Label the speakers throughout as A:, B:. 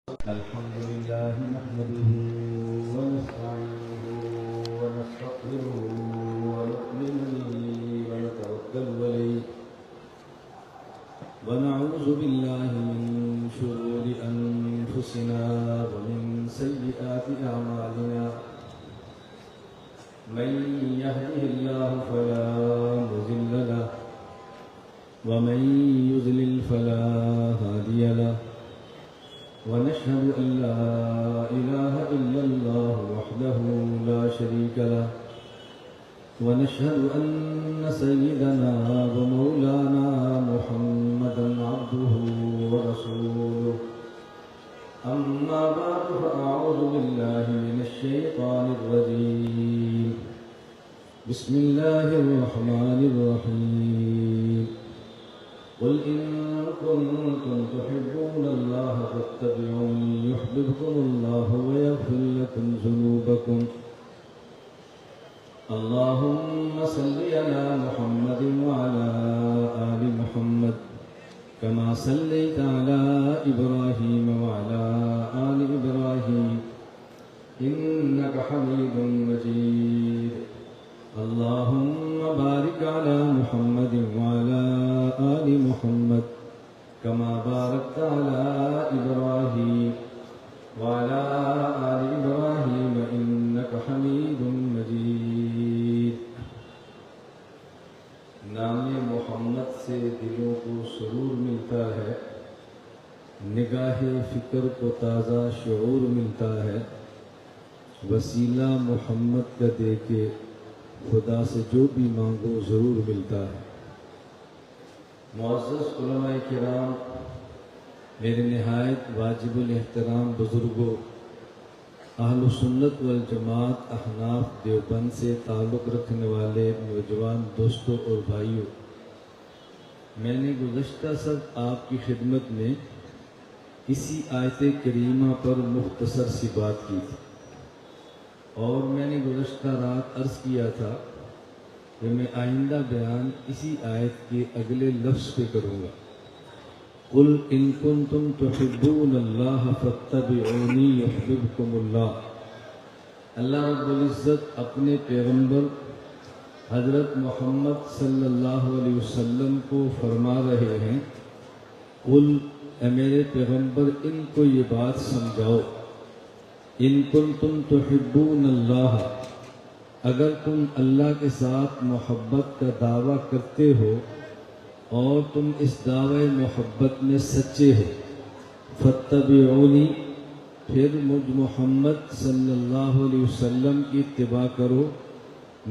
A: الحمد لله نحمده ونستعينه ونستغفره ونؤمن به ونتوكل عليه ونعوذ بالله من شرور أنفسنا ومن سيئات أعمالنا من يهده الله فلا مضل له ومن يضلل فلا هادي له ونشهد أن لا إله إلا الله وحده لا شريك له ونشهد أن سيدنا ومولانا محمدا عبده ورسوله أما بعد فأعوذ بالله من الشيطان الرجيم بسم الله الرحمن الرحيم قل إن كنتم تحبون الله فاتبعوني يحببكم الله ويغفر لكم ذنوبكم اللهم صل على محمد وعلى آل محمد كما صليت على إبراهيم وعلى آل إبراهيم إنك حميد مجيد اللهم بارك على محمد وعلى آل محمد كما باركت على إبراهيم وعلى آل إبراهيم إنك حميد مجيد نام محمد سے دلوں کو سرور ملتا ہے، نگاہ فکر کو تازہ شعور ملتا ہے، وسیلہ محمد کا دے کے خدا سے جو بھی مانگو ضرور ملتا ہے۔ معزز علماء کرام، میرے نہایت واجب الاحترام بزرگوں، اہل سنت والجماعت احناف دیوبند سے تعلق رکھنے والے نوجوان دوستوں اور بھائیوں، میں نے گزشتہ سب آپ کی خدمت میں اسی آیت کریمہ پر مختصر سی بات کی تھی، اور میں نے گزشتہ رات عرض کیا تھا کہ میں آئندہ بیان اسی آیت کے اگلے لفظ پہ کروں گا۔ قل ان کنتم تحبون اللہ فاتبعونی یحببکم اللہ۔ اللہ رب العزت اپنے پیغمبر حضرت محمد صلی اللہ علیہ وسلم کو فرما رہے ہیں، قل اے میرے پیغمبر ان کو یہ بات سمجھاؤ، ان کنتم تحبون اللہ، اگر تم اللہ کے ساتھ محبت کا دعویٰ کرتے ہو اور تم اس دعوی محبت میں سچے ہو، فاتبعونی، پھر مجھ محمد صلی اللہ علیہ وسلم کی اتباع کرو،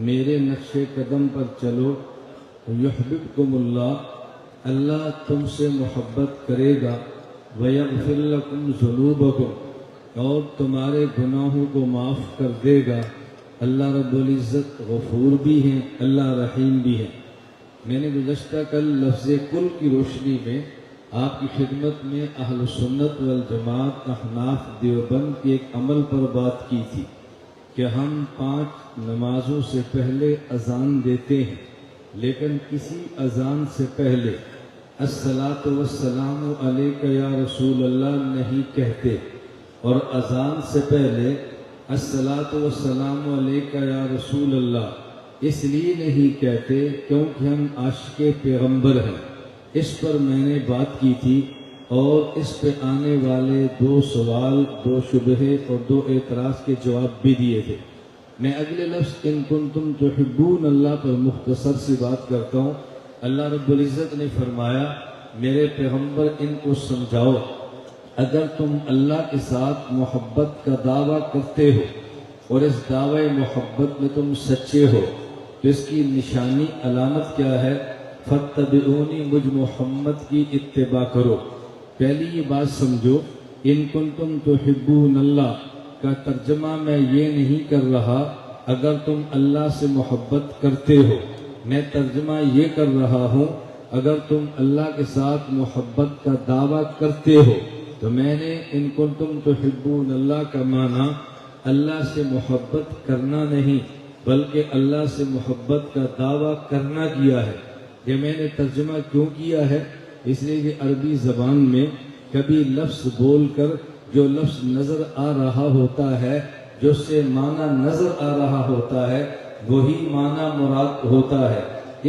A: میرے نقش قدم پر چلو، یحببکم اللہ، اللہ تم سے محبت کرے گا، ویغفر لکم ذنوبکم، اور تمہارے گناہوں کو معاف کر دے گا۔ اللہ رب العزت غفور بھی ہیں، اللہ رحیم بھی ہیں۔ میں نے گزشتہ کل لفظ کل کی روشنی میں آپ کی خدمت میں اہل سنت والجماعت احناف دیوبند کے ایک عمل پر بات کی تھی کہ ہم 5 نمازوں سے پہلے اذان دیتے ہیں، لیکن کسی اذان سے پہلے الصلاۃ والسلام علیک یا رسول اللہ نہیں کہتے، اور اذان سے پہلے الصلاۃ والسلام علیک یا رسول اللہ اس لیے نہیں کہتے کیونکہ ہم عاشق پیغمبر ہیں۔ اس پر میں نے بات کی تھی، اور اس پہ آنے والے 2 سوال، 2 شبہے اور 2 اعتراض کے جواب بھی دیے تھے۔ میں اگلے لفظ ان کنتم تحبون اللہ پر مختصر سی بات کرتا ہوں۔ اللہ رب العزت نے فرمایا میرے پیغمبر ان کو سمجھاؤ، اگر تم اللہ کے ساتھ محبت کا دعویٰ کرتے ہو اور اس دعوی محبت میں تم سچے ہو تو اس کی نشانی علامت کیا ہے؟ فاتبعونی، مجھ محمد کی اتباع کرو۔ پہلی یہ بات سمجھو، ان کنتم تحبون اللہ کا ترجمہ میں یہ نہیں کر رہا اگر تم اللہ سے محبت کرتے ہو، میں ترجمہ یہ کر رہا ہوں اگر تم اللہ کے ساتھ محبت کا دعویٰ کرتے ہو۔ تو میں نے ان کنتم تحبون اللہ کا معنی اللہ سے محبت کرنا نہیں بلکہ اللہ سے محبت کا دعویٰ کرنا کیا ہے۔ یہ میں نے ترجمہ کیوں کیا ہے؟ اس لیے کہ عربی زبان میں کبھی لفظ بول کر جو لفظ نظر آ رہا ہوتا ہے، جو سے معنی نظر آ رہا ہوتا ہے، وہی معنی مراد ہوتا ہے۔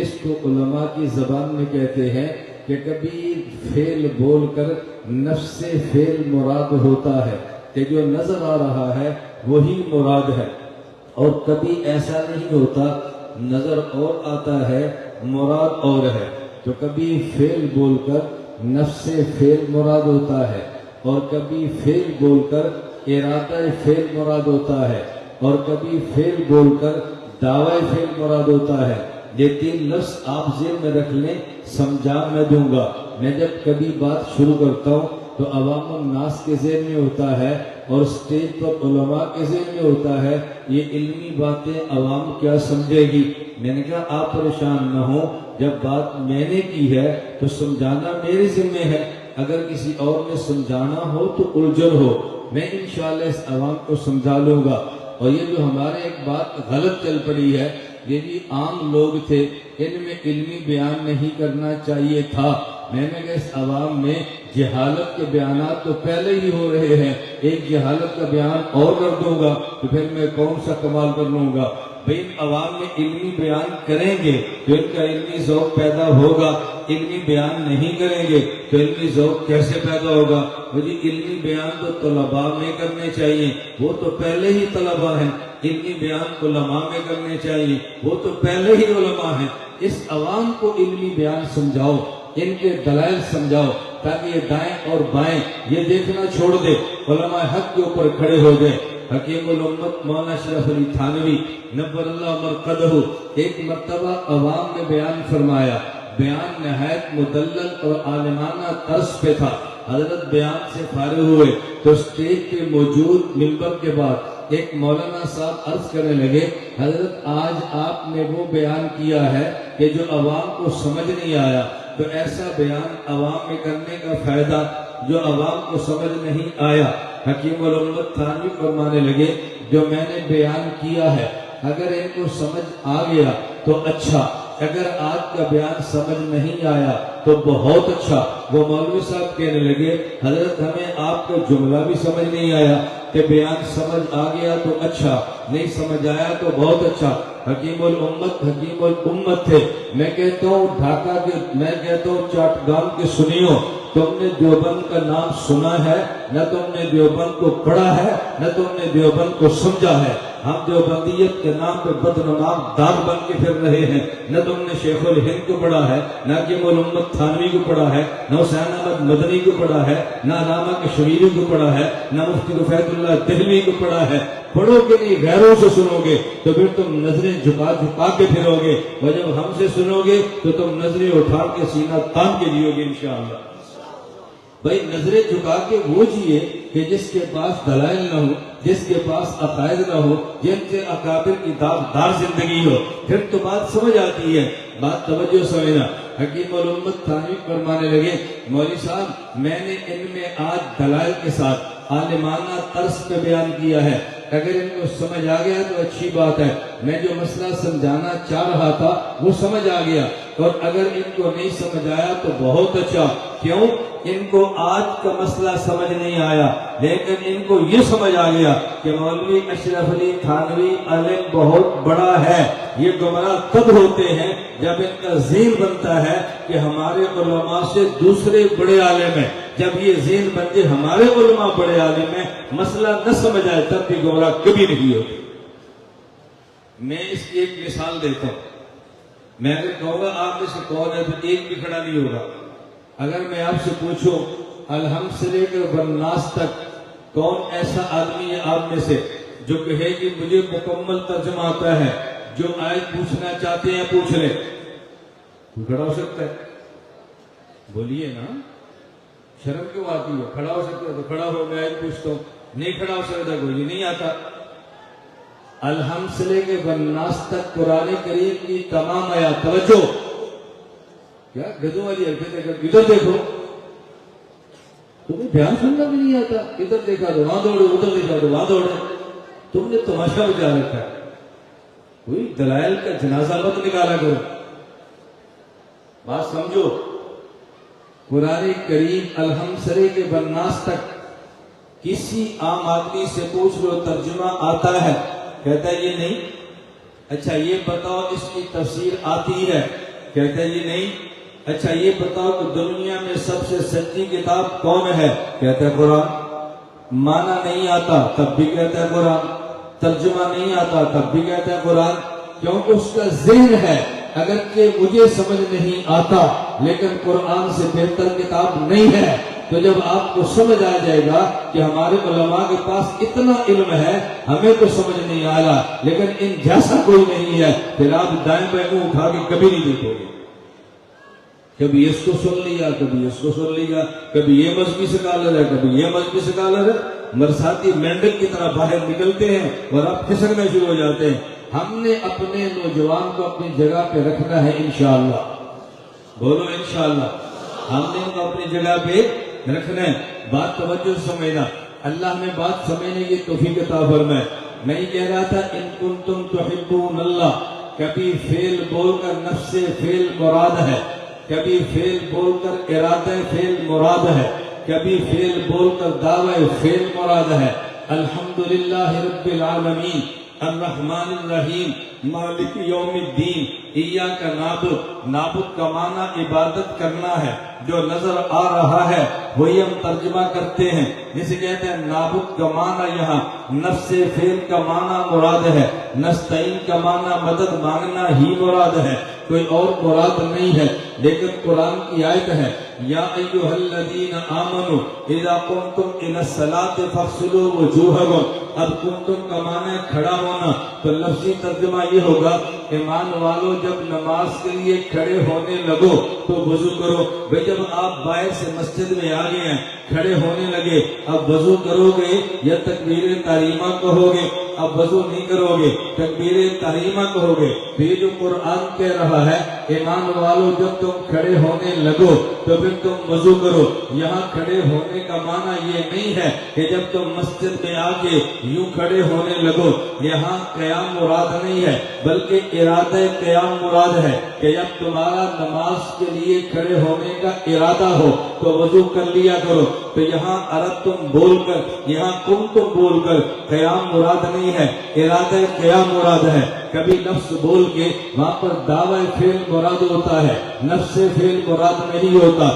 A: اس کو علماء کی زبان میں کہتے ہیں کہ کبھی فعل بول کر نفس سے فعل مراد ہوتا ہے کہ جو نظر آ رہا ہے وہی مراد ہے، اور کبھی ایسا نہیں ہوتا، نظر اور آتا ہے مراد اور ہے۔ تو کبھی فعل بول کر نفس سے فعل مراد ہوتا ہے، اور کبھی فعل بول کر ارادہ فعل مراد ہوتا ہے، اور کبھی فعل بول کر دعوی فعل مراد ہوتا ہے۔ یہ تین لفظ آپ ذہن میں رکھ لیں، سمجھا میں دوں گا۔ میں جب کبھی بات شروع کرتا ہوں تو عوام الناس کے ذہن میں ہوتا ہے اور سٹیج پر علماء کے ذہن میں ہوتا ہے یہ علمی باتیں عوام کیا سمجھے گی۔ میں نے کہا آپ پریشان نہ ہو، جب بات میں نے کی ہے تو سمجھانا میرے ذمہ ہے، اگر کسی اور نے سمجھانا ہو تو الجھن ہو، میں انشاءاللہ اس عوام کو سمجھا لوں گا۔ اور یہ جو ہمارے ایک بات غلط چل پڑی ہے، یہ بھی عام لوگ تھے، ان میں علمی بیان نہیں کرنا چاہیے تھا۔ میں نے کہا اس عوام میں جہالت کے بیانات تو پہلے ہی ہو رہے ہیں، ایک جہالت کا بیان اور کر دوں گا تو پھر میں کون سا کمال کر لوں گا۔ بھئی عوام میں علمی بیان کریں گے تو ان کا علمی ذوق پیدا ہوگا، علمی بیان نہیں کریں گے تو علمی ذوق کیسے پیدا ہوگا؟ مجھے علمی بیان تو طلباء میں کرنے چاہیے، وہ تو پہلے ہی طلباء ہیں۔ علمی بیان علماء میں کرنے چاہیے، وہ تو پہلے ہی علماء ہیں۔ اس عوام کو علمی بیان سمجھاؤ، ان کے دلائل سمجھاؤ، تاکہ یہ دائیں اور بائیں یہ دیکھنا چھوڑ دے، علماء حق کے اوپر کھڑے ہو جائیں۔ حکیم الامت مولانا اشرف علی تھانوی نبر اللہ مرقدہ ایک مرتبہ عوام میں بیان فرمایا، بیان نہایت مدلل اور عالمانہ طرز پہ تھا۔ حضرت بیان سے فارغ ہوئے تو سٹیج پہ موجود منبر کے بعد ایک مولانا صاحب عرض کرنے لگے، حضرت آج آپ نے وہ بیان کیا ہے کہ جو عوام کو سمجھ نہیں آیا، تو ایسا بیان عوام میں کرنے کا فائدہ جو عوام کو سمجھ نہیں آیا۔ حکیم الامت تھانوی فرمانے لگے، جو میں نے بیان کیا ہے اگر ان کو سمجھ آ گیا تو اچھا، اگر آج کا بیان سمجھ نہیں آیا تو بہت اچھا۔ وہ مولوی صاحب کہنے لگے، حضرت ہمیں آپ کا جملہ بھی سمجھ نہیں آیا کہ بیان سمجھ آ گیا تو اچھا، نہیں سمجھ آیا تو بہت اچھا۔ حکیم الامت تھے۔ میں کہتا ہوں ڈھاکہ کے، میں کہتا ہوں چاٹگام کے سنیو، تم نے دیوبند کا نام سنا ہے، نہ تم نے دیوبند کو پڑھا ہے، نہ تم نے دیوبند کو سمجھا ہے۔ ہم دیوبندیت کے نام پہ بدنام دار بن کے پھر رہے ہیں، نہ تم نے شیخ الہند کو پڑھا ہے، نہ حکیم الامت تھانوی کو پڑھا ہے، نہ حسین احمد مدنی کو پڑھا ہے، نہ علامہ کشمیری کو پڑھا ہے، نہ مفتی رفیعت اللہ دہلوی کو پڑھا ہے۔ پڑھو کہ نہیں، غیروں سے سنو گے تو پھر تم نظریں جھکا کے پھرو گے، اور جب ہم سے سنو گے تو تم نظریں اٹھا کے سینہ تان کے جیو گے انشاءاللہ۔ بھائی نظریں جھکا کے وہ جیے کہ جس کے پاس دلائل نہ ہو، جس کے پاس عقائد نہ ہو، جن سے اکابر کی داغدار زندگی ہو، پھر تو بات سمجھ آتی ہے۔ بات توجہ سمجھنا۔ حکیم الامت تھانوی فرمانے لگے، مولوی صاحب میں نے ان میں آج دلائل کے ساتھ عالمانہ طرز پہ بیان کیا ہے، اگر ان کو سمجھ آ گیا تو اچھی بات ہے، میں جو مسئلہ سمجھانا چاہ رہا تھا وہ سمجھ آ گیا، اور اگر ان کو نہیں سمجھ آیا تو بہت اچھا۔ کیوں؟ ان کو آج کا مسئلہ سمجھ نہیں آیا، لیکن ان کو یہ سمجھ آ گیا کہ مولوی اشرف علی تھانوی عالم بہت بڑا ہے۔ یہ گمراہ تب ہوتے ہیں جب ان کا ذہن بنتا ہے کہ ہمارے علماء سے دوسرے بڑے عالم ہیں۔ جب یہ ذہن بن جائے ہمارے علماء بڑے عالم ہیں، مسئلہ نہ سمجھ آئے تب بھی گمراہ کبھی نہیں ہوتے۔ میں اس کی ایک مثال دیتا ہوں۔ میں اگر کہوں گا آپ میں سے کون ہے تو ایک بھی کھڑا نہیں ہوگا۔ اگر میں آپ سے پوچھوں الحمد سے لے کر والناس تک کون ایسا آدمی ہے آپ میں سے جو کہے کہ مجھے مکمل ترجمہ آتا ہے، جو آیت پوچھنا چاہتے ہیں پوچھ لیں؟ کوئی کھڑا ہو سکتا ہے؟ بولیے نا، شرم کیوں آتی ہے؟ کھڑا ہو سکتا ہے تو کھڑا ہو، میں آیت پوچھتا ہوں۔ نہیں کھڑا ہو سکتا کوئی نہیں آتا۔ الحمد سے لے کے والناس تک قرآن کریم کی تمام آیات، توجہ کیا گدوں والی حرکتیں کر، ادھر دیکھو، تمہیں بیان سننا بھی نہیں آتا، ادھر دیکھا تو وہاں دوڑے، ادھر دیکھا تو وہاں دوڑے، تم نے تماشا بچا رکھا ہے۔ کوئی دلائل کا جنازہ مت نکالا کرو۔ بات سمجھو، قرآن کریم الحمد سے لے کے والناس تک کسی عام آدمی سے پوچھ لو ترجمہ آتا ہے، کہتا ہے یہ نہیں۔ اچھا یہ بتاؤ اس کی تفسیر آتی ہے، کہتا ہے یہ نہیں۔ اچھا یہ بتاؤ کہ دنیا میں سب سے سچی کتاب کون ہے، کہتا ہے قرآن۔ معنی نہیں آتا تب بھی کہتا ہے قرآن، ترجمہ نہیں آتا تب بھی کہتا ہے قرآن، کیونکہ اس کا ذہن ہے اگرچہ مجھے سمجھ نہیں آتا لیکن قرآن سے بہتر کتاب نہیں ہے۔ تو جب آپ کو سمجھ آ جائے گا کہ ہمارے علماء کے پاس اتنا علم ہے، ہمیں تو سمجھ نہیں آیا لیکن ان جیسا کوئی نہیں ہے، پھر آپ دائیں بائیں کو اٹھا کے کبھی نہیں دیکھو گے۔ کبھی اس کو سن لیا، کبھی اس کو سن لیا، کبھی یہ مذہبی سکالر ہے، کبھی یہ مذہبی سکالر ہے، برساتی مینڈک کی طرح باہر نکلتے ہیں اور آپ کھسکنے شروع ہو جاتے ہیں۔ ہم نے اپنے نوجوان کو اپنی جگہ پہ رکھنا ہے انشاءاللہ، بولو انشاءاللہ، ہم نے ان کو اپنی جگہ پہ رکھنا ہے۔ بات توجہ سمجھنا، اللہ نے بات سمجھنے کی توفیق عطا فرمائے۔ میں یہ کہہ رہا تھا ان کنتم تحبون اللہ، کبھی فعل بول کر نفس فعل مراد ہے، کبھی فعل بول کر ارادہ فعل مراد ہے، کبھی فعل بول کر دعوی فعل مراد ہے۔ الحمدللہ رب العالمین الرحمن الرحیم مالک یوم الدین ایاک نعبد، نعبد کا معنی عبادت کرنا ہے، جو نظر آ رہا ہے وہی ہم ترجمہ کرتے ہیں۔ جسے کہتے ہیں نعبد کا معنی یہاں نفس فعل کا معنی مراد ہے، نستعین کا معنی مدد مانگنا ہی مراد ہے، کوئی اور مراد نہیں ہے۔ لیکن قرآن کی آیت ہے یا ایھا الذین آمنوا اذا قمتم الی الصلاۃ فاغسلوا وجوہکم۔ اب قمتم کا معنی کھڑا ہونا، تو لفظی ترجمہ یہ ہوگا ایمان والو جب نماز کے لیے کھڑے ہونے لگو تو وضو کرو۔ بھئی جب آپ باہر سے مسجد میں آ گئے ہیں، کھڑے ہونے لگے، اب وضو کرو گے یا تکبیر تحریمہ کہو گے؟ اب وضو نہیں کرو گے، تکبیر تحریمہ کہو گے۔ یہ جو قرآن کہہ رہا ہے ایمان والو جب تم کھڑے ہونے لگو تو پھر تم وضو کرو، یہاں کھڑے ہونے کا معنی یہ نہیں ہے کہ جب تم مسجد میں آ کے یوں کھڑے ہونے لگو، یہاں قیام مراد نہیں ہے بلکہ ارادہ قیام مراد ہے کہ جب تمہارا نماز کے لیے کھڑے ہونے کا ارادہ ہو تو وضو کر لیا کرو۔ تو یہاں ارتم بول کر، یہاں کنتم بول کر قیام مراد نہیں ہے، ارادہ قیام مراد ہے۔ کبھی لفظ بول کے وہاں پر دعوی فعل مراد ہوتا ہے، نفس فعل مراد نہیں ہوتا۔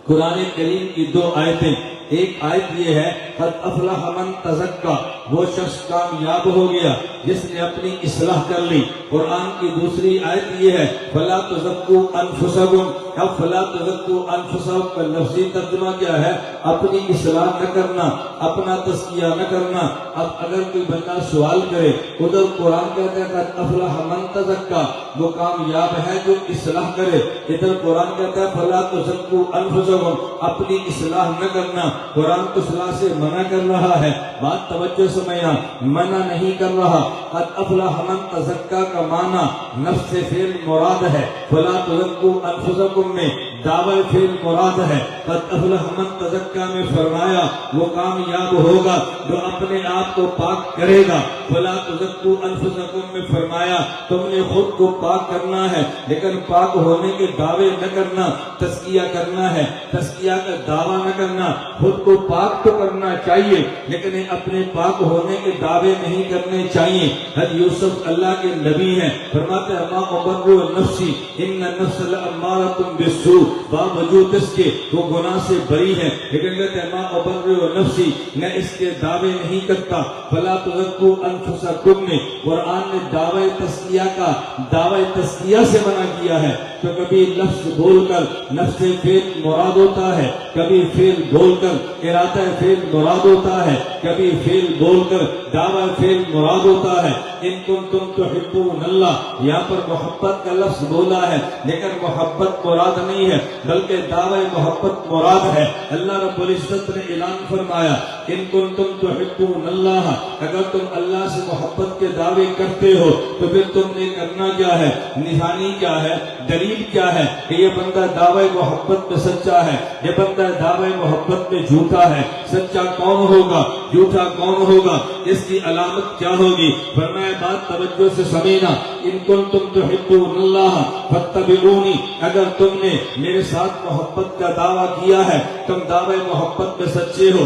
A: قرآن کریم کی دو آیتیں، ایک آیت یہ ہے قد افلح من تزکا، وہ شخص کامیاب ہو گیا جس نے اپنی اصلاح کر لی۔ قرآن کی دوسری آیت یہ ہے فلا تزکوا انفسکم، اب فلا تزکوا انفسکم کا لفظی ترجمہ کیا ہے؟ اپنی اصلاح نہ کرنا، اپنا تزکیہ نہ کرنا۔ اب اگر کوئی بندہ سوال کرے، ادھر قرآن کہتا ہے قد افلح من تزکا، وہ کامیاب ہے جو اصلاح کرے، ادھر قرآن کہتا ہے فلا تزکوا انفسکم، اپنی اصلاح نہ کرنا۔ قرآن تو اصلاح سے منع کر رہا ہے، بات توجہ سمجھنا، منع نہیں کر رہا۔ قد افلح من تزکا کا معنی نفس فعل مراد ہے، فلا تزکوا انفسکم میں دعوی فعل مراد ہے۔ قد افلح من تزکا میں فرمایا وہ کامیاب ہوگا جو اپنے آپ کو پاک کرے گا۔ فلا تزکوا انفسکم میں فرمایا تم نے خود کو پاک کرنا ہے لیکن پاک ہونے کے دعوے نہ کرنا، تزکیہ کرنا ہے، تزکیہ کا دعویٰ نہ کرنا۔ خود کو پاک تو کرنا چاہیے لیکن اپنے پاک ہونے کے دعوے نہیں کرنے چاہیے۔ حضرت یوسف اللہ کے نبی ہیں، فرماتے ہیں ما ابرئ نفسی ان النفس لامارۃ بالسوء، باوجود اس کے وہ گناہ سے بری ہے لیکن کہتے ہیں ما ابرئ نفسی، میں اس کے دعوے نہیں کرتا۔ فلا تزکوا انفسکم میں قرآن نے دعوی تزکیہ کا دعوی تزکیہ سے منع کیا ہے۔ تو کبھی لفظ بول کر نفس فعل مراد ہوتا ہے، کبھی فعل بول کر ارادہ فعل مراد ہوتا ہے، کبھی فعل بول کر دعوی فعل مراد ہوتا ہے۔ ان کنتم تحبون اللہ، یہاں پر محبت کا لفظ بولا ہے لیکن محبت مراد نہیں ہے بلکہ دعوی محبت مراد ہے۔ اللہ رب العزت نے اعلان فرمایا ان کنتم تحبون اللہ، اگر تم اللہ سے محبت کے دعوے کرتے ہو تو پھر تم نے کرنا کیا ہے؟ نشانی کیا ہے؟ دلیل کیا ہے کہ یہ بندہ دعوی محبت میں سچا ہے، یہ بندہ دعوی محبت میں جھوٹا ہے؟ سچا کون ہوگا، جھوٹا کون ہوگا، اس کی علامت کیا ہوگی؟ فرمایا بات توجہ سے سمجھنا، ان کنتم تحبون اللہ فاتبعونی، اگر تم نے میرے ساتھ محبت کا دعویٰ کیا ہے، تم دعوی محبت میں سچے ہو،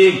A: 1,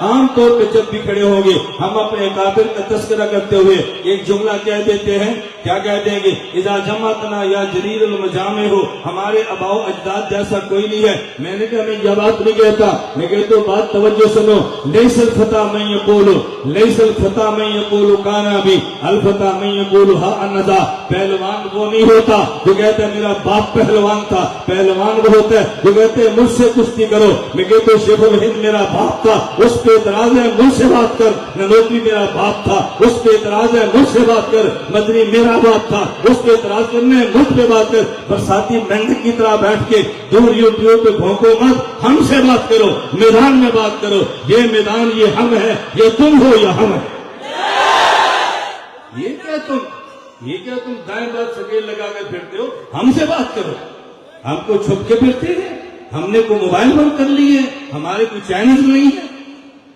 A: عام طور پہ جب بھی کھڑے ہوں گے ہم اپنے اکابر کا تذکرہ کرتے ہوئے ایک جملہ کہہ دیتے ہیں. کیا کہہ دیں گے؟ اذا جمعتنا یا جلیل المجامع ہو، ہمارے آباء و اجداد جیسا کوئی نہیں ہے. میں نے کہا میں یہ بات نہیں کہتا، میں کہتا ہوں بات توجہ سنو. لیس الفتى من یقول، لیس الفتى من یقول کان ابی، الفتى من یقول ها انذا. پہلوان وہ نہیں ہوتا جو کہتا ہے میرا باپ پہلوان تھا، پہلوان وہ ہوتا ہے جو کہتے ہیں مجھ سے کشتی کرو. میں کہتا ہوں شیخ الہند میرا باپ تھا، اس پہ اعتراض ہے مجھ سے بات کر. ننوتوی میرا باپ تھا، اس پہ اعتراض ہے مجھ سے بات کر. مدنی میرا باپ تھا، اس پہ اعتراض کرنے مجھ پہ بات کر. برساتی مینڈک کی طرح بیٹھ کے دور یوٹیوب پہ بھونکو مت، ہم سے بات کرو، میدان میں بات کرو. یہ میدان یہ ہم ہے، یہ تم ہو یا ہم ہے. یہ کیا تم دائیں بات سکیل لگا کر پھرتے ہو؟ ہم سے بات کرو. ہم کو چھپ کے پھرتے ہیں، ہم نے کوئی موبائل بند کر لی ہے، ہمارے کوئی چینل نہیں ہے.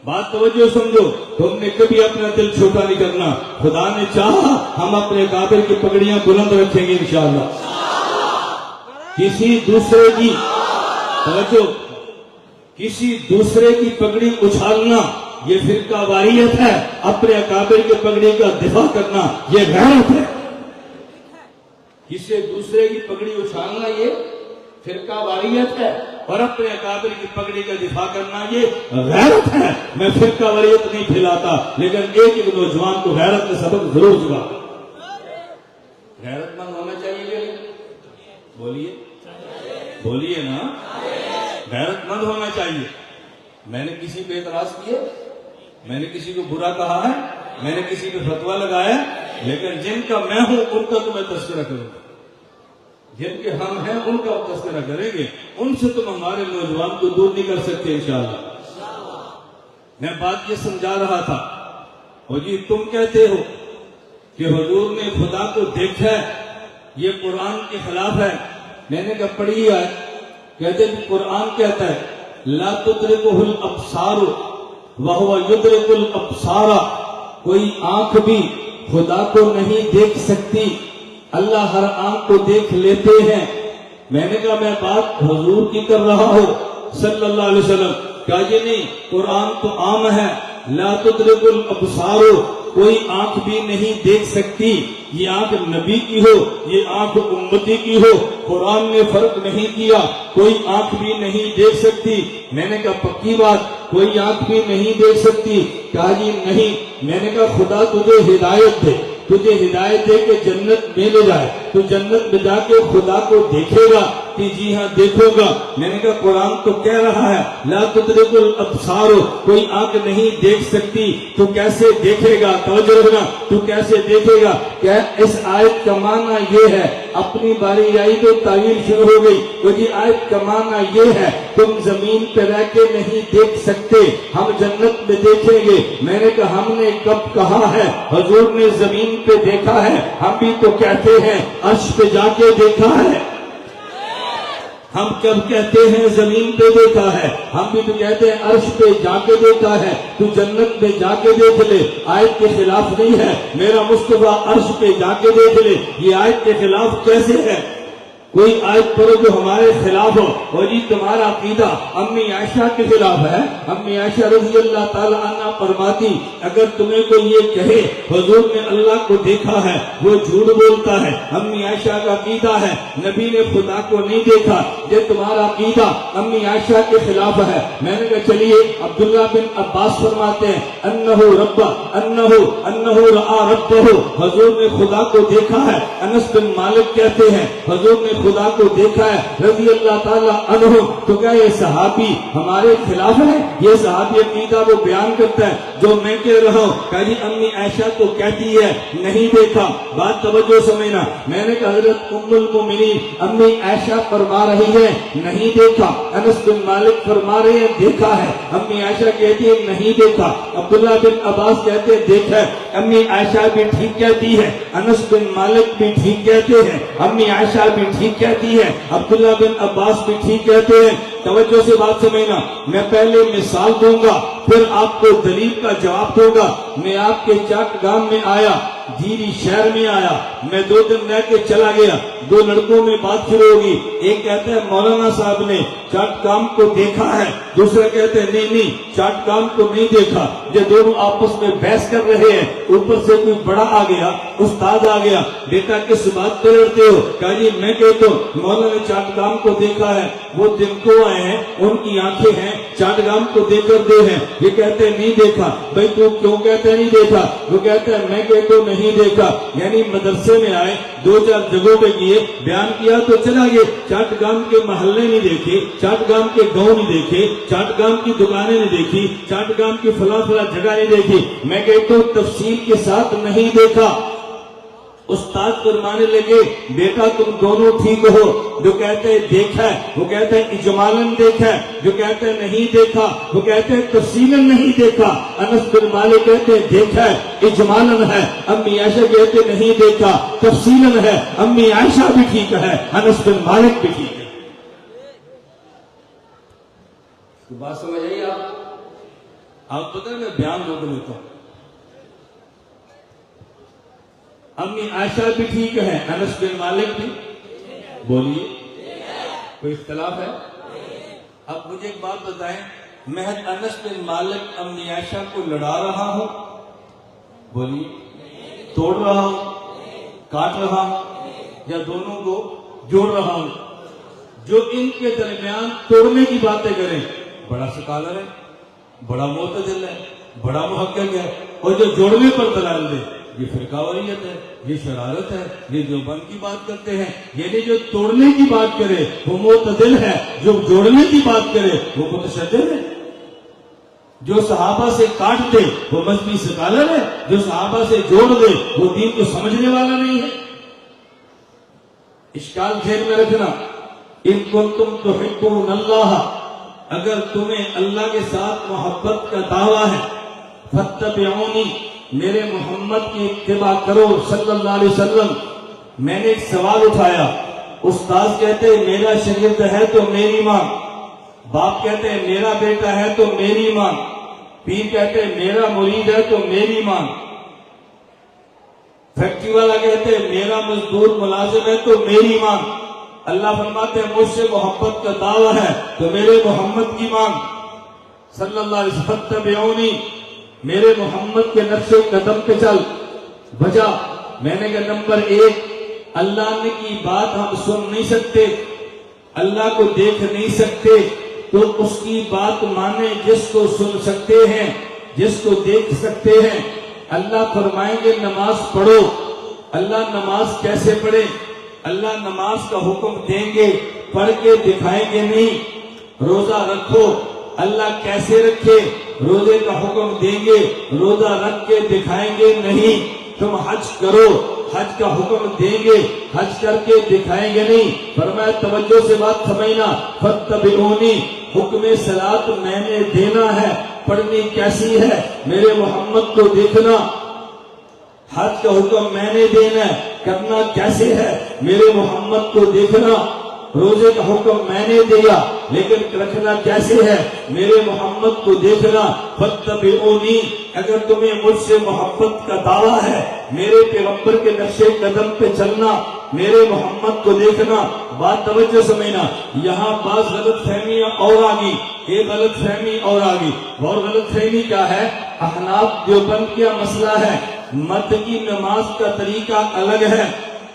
A: بات توجہ سمجھو، تم نے کبھی اپنا دل چھوٹا نہیں کرنا. خدا نے چاہا ہم اپنے کابر کی پگڑیاں بلند رکھیں گے انشاءاللہ. کسی دوسرے کی توجہ، کسی دوسرے کی پگڑی اچھالنا یہ فرقہ واریت ہے. اپنے اکابر کی پگڑی کا دفاع کرنا یہ غیرت ہے. کسی دوسرے کی پگڑی اچھالنا یہ فرقہ واریت ہے، اور اپنے اکابر کی پگڑی کا دفاع کرنا یہ غیرت ہے. میں فرقہ واریت نہیں پھیلاتا، لیکن ایک نوجوان کو غیرت کا سبق ضرور سکھا. غیرت مند ہونا چاہیے کہ بولیے بولیے نا، غیرت مند ہونا چاہیے. میں نے کسی پہ اعتراض کیے، میں نے کسی کو برا کہا ہے، میں نے کسی پہ فتویٰ لگایا، لیکن جن کا میں ہوں ان کا تو میں تذکرہ کروں گا. جن کے ہم ہیں ان کا تذکرہ کریں گے. ان سے تم ہمارے نوجوان کو دور نہیں کر سکتے انشاءاللہ. میں بات یہ سمجھا رہا تھا، اور جی تم کہتے ہو کہ حضور نے خدا کو دیکھا ہے، یہ قرآن کے خلاف ہے. میں نے کہا پڑھی ہے، کہتے ہیں قرآن کہتا ہے لا تدرکہ الابصار وہو یدرک الابصار. کوئی آنکھ بھی خدا کو نہیں دیکھ سکتی، اللہ ہر آنکھ کو دیکھ لیتے ہیں. میں نے کہا میں بات حضور کی کر رہا ہوں صلی اللہ علیہ وسلم. کہا یہ نہیں، قرآن تو عام ہے. لا تدرک الابصار، کوئی آنکھ بھی نہیں دیکھ سکتی. یہ آنکھ نبی کی ہو، یہ آنکھ امتی کی ہو، قرآن نے فرق نہیں کیا. کوئی آنکھ بھی نہیں دیکھ سکتی. میں نے کہا پکی بات، کوئی آنکھ بھی نہیں دیکھ سکتی. کہا جی نہیں. میں نے کہا خدا تجھے ہدایت دے، تجھے ہدایت دے کہ جنت میں لے جائے، تو جنت میں جا کے خدا کو دیکھے گا کہ جی ہاں دیکھو گا. میں نے کہا قرآن تو کہہ رہا ہے لا تدرک الابصار، کوئی آنکھ نہیں دیکھ سکتی. تو کیسے دیکھے گا؟ توجہ رکھنا، تو کیسے دیکھے گا؟ کیا اس آیت کا معنی یہ ہے؟ اپنی باری آئی تو تعویل شروع ہو گئی. کیونکہ آیت کا معنی یہ ہے تم زمین پہ رہ کے نہیں دیکھ سکتے، ہم جنت میں دیکھیں گے. میں نے کہا ہم نے کب کہا ہے حضور نے زمین پہ دیکھا ہے؟ ہم بھی تو کہتے ہیں عرش پہ جا کے دیکھا ہے. ہم کب کہتے ہیں زمین پہ دیکھا ہے؟ ہم بھی تو کہتے ہیں عرش پہ جا کے دیکھا ہے. تو جنت میں جا کے دیکھ لے، آیت کے خلاف نہیں ہے. میرا مصطفیٰ عرش پہ جا کے دیکھ لے، یہ آیت کے خلاف کیسے ہے؟ کوئی آیت پڑھو جو ہمارے خلاف ہو. اور جی تمہارا عقیدہ امی عائشہ کے خلاف ہے. امی عائشہ رضی اللہ تعالی عنہ فرماتی اگر تمہیں کوئی یہ کہے حضور نے اللہ کو دیکھا ہے وہ جھوٹ بولتا ہے. امی عائشہ کا عقیدہ ہے نبی نے خدا کو نہیں دیکھا. یہ تمہارا عقیدہ امی عائشہ کے خلاف ہے. میں نے کہا چلیے عبداللہ بن عباس فرماتے ہیں انہو رآ ربہ، حضور نے خدا کو دیکھا ہے. انس بن مالک کہتے ہیں حضور نے خدا کو دیکھا ہے رضی اللہ تعالیٰ عنہ. تو کیا یہ صحابی ہمارے خلاف ہے؟ یہ صحابی عقیدہ وہ بیان کرتا ہے جو میں کہہ رہا ہوں. کہا جی امی عائشہ تو کہتی ہے نہیں دیکھا. بات توجہ سمجھنا. میں نے کہا حضرت ام المومنین امی عائشہ فرما رہی ہے نہیں دیکھا، انس بن مالک فرما رہے ہیں دیکھا ہے. امی عائشہ کہتی ہے نہیں دیکھا، عبداللہ بن عباس کہتے ہیں دیکھا ہے. امی عائشہ بھی ٹھیک کہتی ہے، انس بن مالک بھی ٹھیک کہتے ہیں، امی عائشہ بھی ٹھیک کہتی ہے، عبداللہ بن عباس بھی ٹھیک کہتے ہیں. توجہ سے بات سمجھنا. میں پہلے مثال دوں گا پھر آپ کو دلیل کا جواب دوں گا. میں آپ کے چاک گام میں آیا، جیری شہر میں آیا، میں 2 دن رہ کے چلا گیا، 2 لڑکوں میں بات شروع ہوگی، ایک کہتا ہے مولانا صاحب نے چاٹ کام کو دیکھا ہے، دوسرا کہتے ہیں نہیں چاٹ کام کو نہیں دیکھا، یہ دونوں آپس میں بحث کر رہے ہیں، اوپر سے کوئی بڑا آ گیا، استاد آ گیا، بیٹا کس بات پہ لڑتے ہو؟ کہا جی میں کہتا ہوں مولانا نے چاٹ کام کو دیکھا ہے، وہ دن کو آئے ہیں، ان کی آنکھیں ہیں، چاٹ کام کو دیکھ کر دے ہیں، یہ کہتے ہیں نہیں دیکھا، بھائی تو کیوں کہتے ہیں نہیں دیکھا؟ وہ کہتا ہے میں کہتا ہوں نہیں دیکھا، یعنی مدرسے میں آئے، 2-4 جگہوں پہ کیے، بیان کیا تو چلا گیا، چاٹ گام کے محلے نہیں دیکھے، چاٹ گام کے گاؤں نہیں دیکھے، چاٹ گام کی دکانیں نہیں دیکھی، چاٹ گام کی فلاں جگہ نہیں دیکھی، میں کہتا ہوں تفصیل کے ساتھ نہیں دیکھا۔ استاد فرمانے لگے بیٹا تم دونوں ٹھیک ہو، جو کہتے ہیں دیکھا ہے وہ کہتے ہیں اجمالاً دیکھا ہے، جو کہتے ہیں نہیں دیکھا وہ کہتے ہیں تفصیلاً نہیں دیکھا۔ انس بن مالک کہتے ہیں دیکھا ہے اجمالاً ہے، امی عائشہ کہتے ہیں نہیں دیکھا تفصیلاً ہے، امی عائشہ بھی ٹھیک ہے، انس بن مالک بھی ٹھیک ہے۔ بات سمجھ آئی آپ پتہ ہے میں بیان روک لیتا ہوں، امی عائشہ بھی ٹھیک ہے، انس بن مالک بھی، بولیے کوئی اختلاف ہے؟ اب مجھے ایک بات بتائیں، محض انس بن مالک امی عائشہ کو لڑا رہا ہوں، بولیے توڑ رہا ہوں، کاٹ رہا ہوں، یا دونوں کو جوڑ رہا ہوں؟ جو ان کے درمیان توڑنے کی باتیں کریں بڑا سکالر ہے، بڑا معتدل ہے، بڑا محقق ہے، اور جو جوڑنے پر دلائل دے یہ فرقہ واریت ہے، یہ شرارت ہے، یہ دیوبند کی بات کرتے ہیں۔ یعنی جو توڑنے کی بات کرے وہ معتدل ہے، جو جوڑنے کی بات کرے وہ متشدد ہے۔ جو صحابہ سے کاٹ دے وہ مذہبی سکالر ہے، جو صحابہ سے جوڑ دے وہ دین کو سمجھنے والا نہیں ہے۔ اشکال ذہن میں رکھنا، ان کنتم تحبون اللہ، اگر تمہیں اللہ کے ساتھ محبت کا دعویٰ ہے، فاتبعونی، میرے محمد کی اتباع کرو صلی اللہ علیہ وسلم۔ میں نے ایک سوال اٹھایا، استاد کہتے ہیں میرا شاگرد ہے تو میری ماں، باپ کہتے ہیں میرا بیٹا ہے تو میری ماں، پیر کہتے ہیں میرا مرید ہے تو میری ماں، فیکٹری والا کہتے ہیں میرا مزدور ملازم ہے تو میری ماں۔ اللہ فرماتے ہیں مجھ سے محبت کا دعویٰ ہے تو میرے محمد کی ماں صلی اللہ علیہ وسلم، فاتبعونی، میرے محمد کے نقش قدم پہ چل۔ وجہ میں نے کہا نمبر 1، اللہ نے کی بات ہم سن نہیں سکتے، اللہ کو دیکھ نہیں سکتے، تو اس کی بات مانے جس کو سن سکتے ہیں، جس کو دیکھ سکتے ہیں۔ اللہ فرمائیں گے نماز پڑھو، اللہ نماز کیسے پڑھے؟ اللہ نماز کا حکم دیں گے، پڑھ کے دکھائیں گے نہیں۔ روزہ رکھو، اللہ کیسے رکھے؟ روزے کا حکم دیں گے، روزہ رکھ کے دکھائیں گے نہیں۔ تم حج کرو، حج کا حکم دیں گے، حج کر کے دکھائیں گے نہیں۔ فرمایا توجہ سے بات سمجھنا، فاتبعونی، حکم صلاۃ میں نے دینا ہے، پڑھنی کیسی ہے میرے محمد کو دیکھنا۔ حج کا حکم میں نے دینا ہے، کرنا کیسے ہے میرے محمد کو دیکھنا۔ روزے کا حکم میں نے دیا لیکن رکھنا کیسے ہے میرے محمد کو دیکھنا۔ فاتبعونی، اگر تمہیں مجھ سے محبت کا دعویٰ ہے، میرے پیغمبر کے نقش قدم پہ چلنا، میرے محمد کو دیکھنا۔ بات توجہ سمجھنا، یہاں بعض غلط فہمیاں اور آگی، ایک غلط فہمی اور آگی، اور غلط فہمی کیا ہے؟ احناف دیوبند کیا مسئلہ ہے، مرد کی نماز کا طریقہ الگ ہے،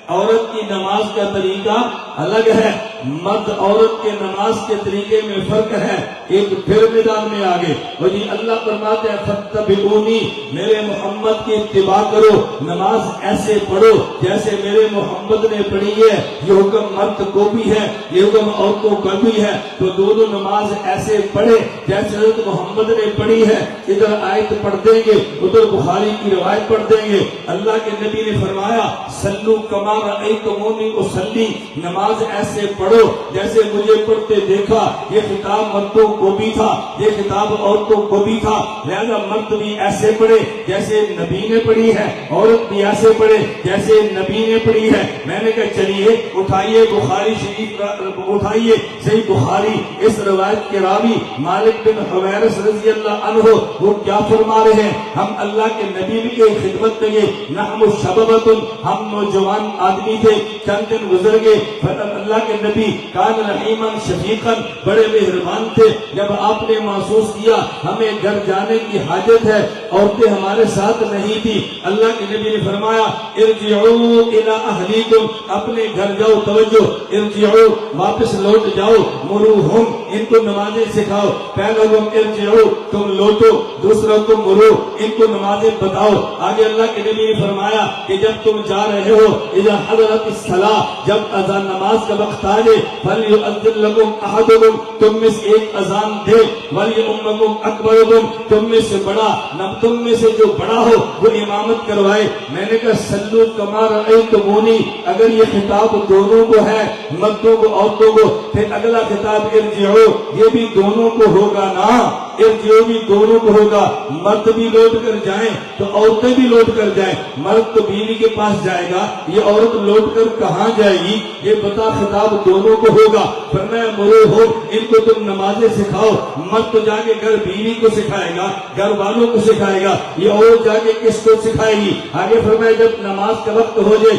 A: عورت کی نماز کا طریقہ الگ ہے، مرد عورت کے نماز کے طریقے میں فرق ہے۔ ایک پھر میدان میں آگے اور یہ اللہ فرماتے ہیں فاتبعونی، میرے محمد کی اتباع کرو، نماز ایسے پڑھو جیسے میرے محمد نے پڑھی ہے۔ یہ حکم مرد کو بھی ہے، یہ حکم عورتوں کا بھی ہے، تو دونوں نماز ایسے پڑھے جیسے حضرت محمد نے پڑھی ہے۔ ادھر آیت پڑھ دیں گے، ادھر بخاری کی روایت پڑھ دیں گے۔ اللہ کے نبی نے فرمایا سلو کما رأیتمونی اصلی، نماز نماز ایسے پڑھو جیسے مجھے پڑھتے دیکھا. یہ خطاب مردوں کو بھی تھا, یہ خطاب عورتوں کو بھی تھا. لہذا مرد بھی ایسے پڑھے جیسے نبی نے پڑھی ہے, عورت بھی ایسے پڑھے جیسے نبی نے پڑھی ہے. میں نے کہا چلیے اٹھائیے بخاری شریف, اٹھائیے صحیح بخاری. اس روایت کے راوی مالک بن حویرث رضی اللہ عنہ وہ کیا فرما رہے ہیں؟ ہم اللہ کے نبی کی خدمت میں گئے, نحن شبابۃ, ہم نوجوان آدمی تھے, چند دن گزر گئے. اللہ کے نبی کان رحیما شفیقا, بڑے مہربان تھے. جب آپ نے محسوس کیا ہمیں گھر جانے کی حاجت ہے, عورتیں ہمارے ساتھ نہیں تھی, اللہ کے نبی نے فرمایا ارجعوا الی اہلیکم, اپنے گھر جاؤ, توجہ, ارجعوا واپس لوٹ جاؤ, مروہم ان کو نمازیں سکھاؤ. پہلوم ارجعوا تم لوٹو, دوسروں کو مرو ان کو نمازیں بتاؤ. آگے اللہ کے نبی نے فرمایا کہ جب تم جا رہے ہو, اذا حضرت الصلاۃ, جب اذان نماز کا وقت آ جائے, فلیؤذن لکم احدکم, تم میں سے ایک اذان دے, ولیؤمکم اکبرکم, تم میں سے بڑا, نہ تم میں سے جو بڑا ہو وہ امامت کروائے. میں نے کہا سلو کما رأیتمونی, اگر یہ خطاب دونوں کو ہے, مردوں کو عورتوں کو, پھر اگلا خطاب ارجعو, یہ بھی دونوں کو ہوگا نا, ارجعو بھی دونوں کو ہوگا. مرد بھی لوٹ کر جائیں تو عورتیں بھی لوٹ کر جائیں. مرد تو بیوی کے پاس جائے گا, یہ عورت لوٹ کر کہاں جائے گی؟ یہ بتا خطاب دونوں کو ہوگا. فرمایا مرو ہو ان کو تم نمازیں سکھاؤ. مرد تو جا کے گھر بیوی کو سکھائے گا, گھر والوں کو سکھائے گا, یہ عورت جا کے کس کو سکھائے گی؟ آگے فرمایا جب نماز کا وقت ہو جائے,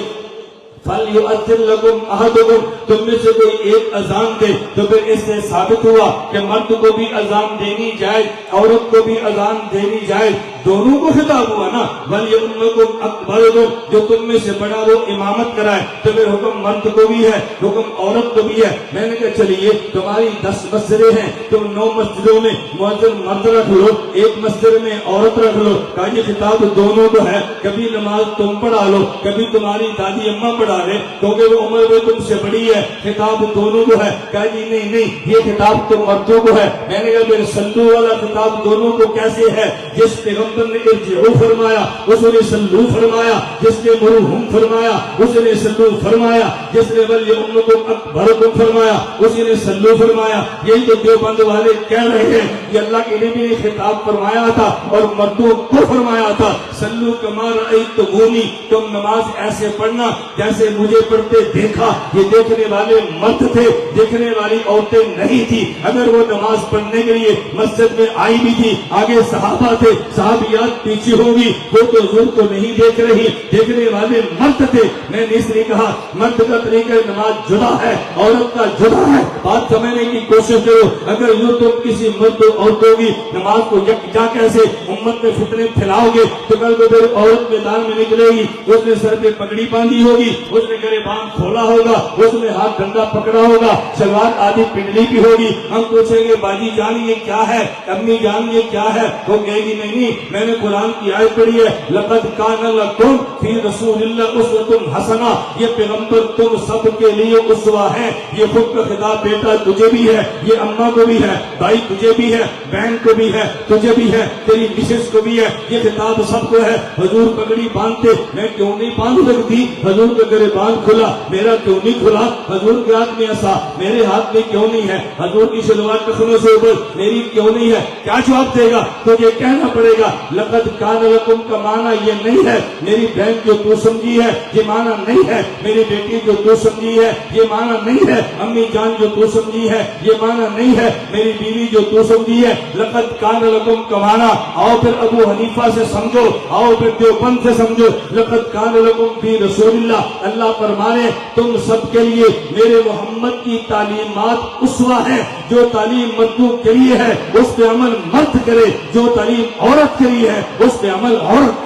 A: فَلْيُؤَذِّن لَكُمْ أَحَدُكُمْ, تم میں سے کوئی ایک اذان دے. تو پھر اس سے ثابت ہوا کہ مرد کو بھی اذان دینی جائز, عورت کو بھی اذان دینی جائز, دونوں کو خطاب ہوا نا. وَلْيُؤَمِّكُمْ أَكْبَرُكُمْ, جو تم میں سے بڑا وہ امامت کرائے. تو پھر حکم مرد کو بھی ہے, حکم عورت کو بھی ہے. میں نے کہا چلیے تمہاری 10 مسجدیں ہیں, تم 9 مسجدوں میں مؤذن مرد رکھ لو, ایک مسجد میں عورت رکھ لو. کہا یہ خطاب دونوں کو ہے, کبھی نماز تم پڑھا لو, کبھی تمہاری دادی اماں پڑھا لے, کیونکہ وہ عمر میں تم سے بڑی ہے. خطاب دونوں کو ہے. کہا جی نہیں, یہ خطاب تو مردوں کو ہے. میں نے کہا میرے سلو والا خطاب دونوں کو کیسے ہے؟ جس پیغمبر نے ارجعو فرمایا اس نے سلو فرمایا, جس نے مرہم فرمایا اس نے سلو فرمایا, جس نے ولیؤمکم اکبرکم فرمایا اس نے سلو فرمایا. یہی تو دیوبند والے کہہ رہے ہیں کہ اللہ کے نبی نے خطاب فرمایا تھا اور مردوں کو فرمایا تھا سلو کما رأیتمونی, تم نماز ایسے پڑھنا جیسے مجھے پڑھتے دیکھا. یہ دیکھنے والے مرد تھے, دیکھنے والی عورتیں نہیں تھی. اگر وہ نماز پڑھنے کے لیے مسجد میں آئی بھی تھی, آگے صحابہ تھے, صحابیات پیچھے ہوگی, وہ تو حضور کو نہیں دیکھ رہی, دیکھنے والے مرد تھے. میں نے اس لیے کہا مرد کا طریقہ نماز جدا ہے, عورت کا جدا ہے. بات سمجھنے کی کوشش کرو. اگر یوں تم کسی مرد عورتوں کی نماز کو یکجا کیسے امت میں فتنے پھیلاؤ گے تو کل کو پھر عورت میدان میں نکلے گی, اس نے سر پہ پگڑی باندھی ہوگی, اس نے گریبان کھولا ہوگا, اس نے ہاتھ ڈنڈا پکڑا ہوگا, شلوار آدھی پنڈلی کی ہوگی. ہم پوچھیں گے باجی جان یہ کیا ہے, امی جان یہ کیا ہے؟ وہ کہے گی نہیں میں نے قرآن کی آیت پڑھی ہے, لقد کان لکم فی رسول اللہ اسوۃ حسنہ, یہ پیغمبر تم سب کے لیے اسوہ ہے. یہ خود کا خطاب بیٹا تجھے بھی ہے, یہ اماں کو بھی ہے, بھائی تجھے بھی ہے, بہن کو بھی ہے, تجھے بھی ہے, تیری مسز کو بھی ہے. یہ خطاب سب کو ہے. حضور پگڑی باندھتے, میں کیوں نہیں باندھ سکتی؟ حضور کا گریبان کھلا, میرا کیوں نہیں کھلا؟ حضور کے ہاتھ میں ایسا, میرے ہاتھ میں کیوں نہیں ہے؟ حضور کی شلوار کفنوں سے اوپر, میری کیوں نہیں ہے؟ کیا جواب دے گا؟ تو یہ کہنا پڑے گا لقد کان لکم کا معنی یہ نہیں ہے میری بہن جو تو سمجھی ہے, یہ معنی نہیں ہے میری بیٹی جو تو سمجھی ہے, یہ معنی نہیں ہے امی جان جو تو سمجھی ہے, یہ معنی نہیں ہے میری بیوی جو تو سمجھی ہے. لقد کان لکم کا معنی آؤ پھر ابو حنیفہ سے سمجھو, آؤ پھر دیوبند سے سمجھو. لقد کان لکم فی رسول اللہ, اللہ فرمانے تم سب کے لیے میرے محمد کی تعلیمات اسوہ ہے. جو تعلیم مردوں کے لیے ہے اس پہ عمل مرد کرے, جو تعلیم عورت کے لیے ہے اس پہ عمل عورت.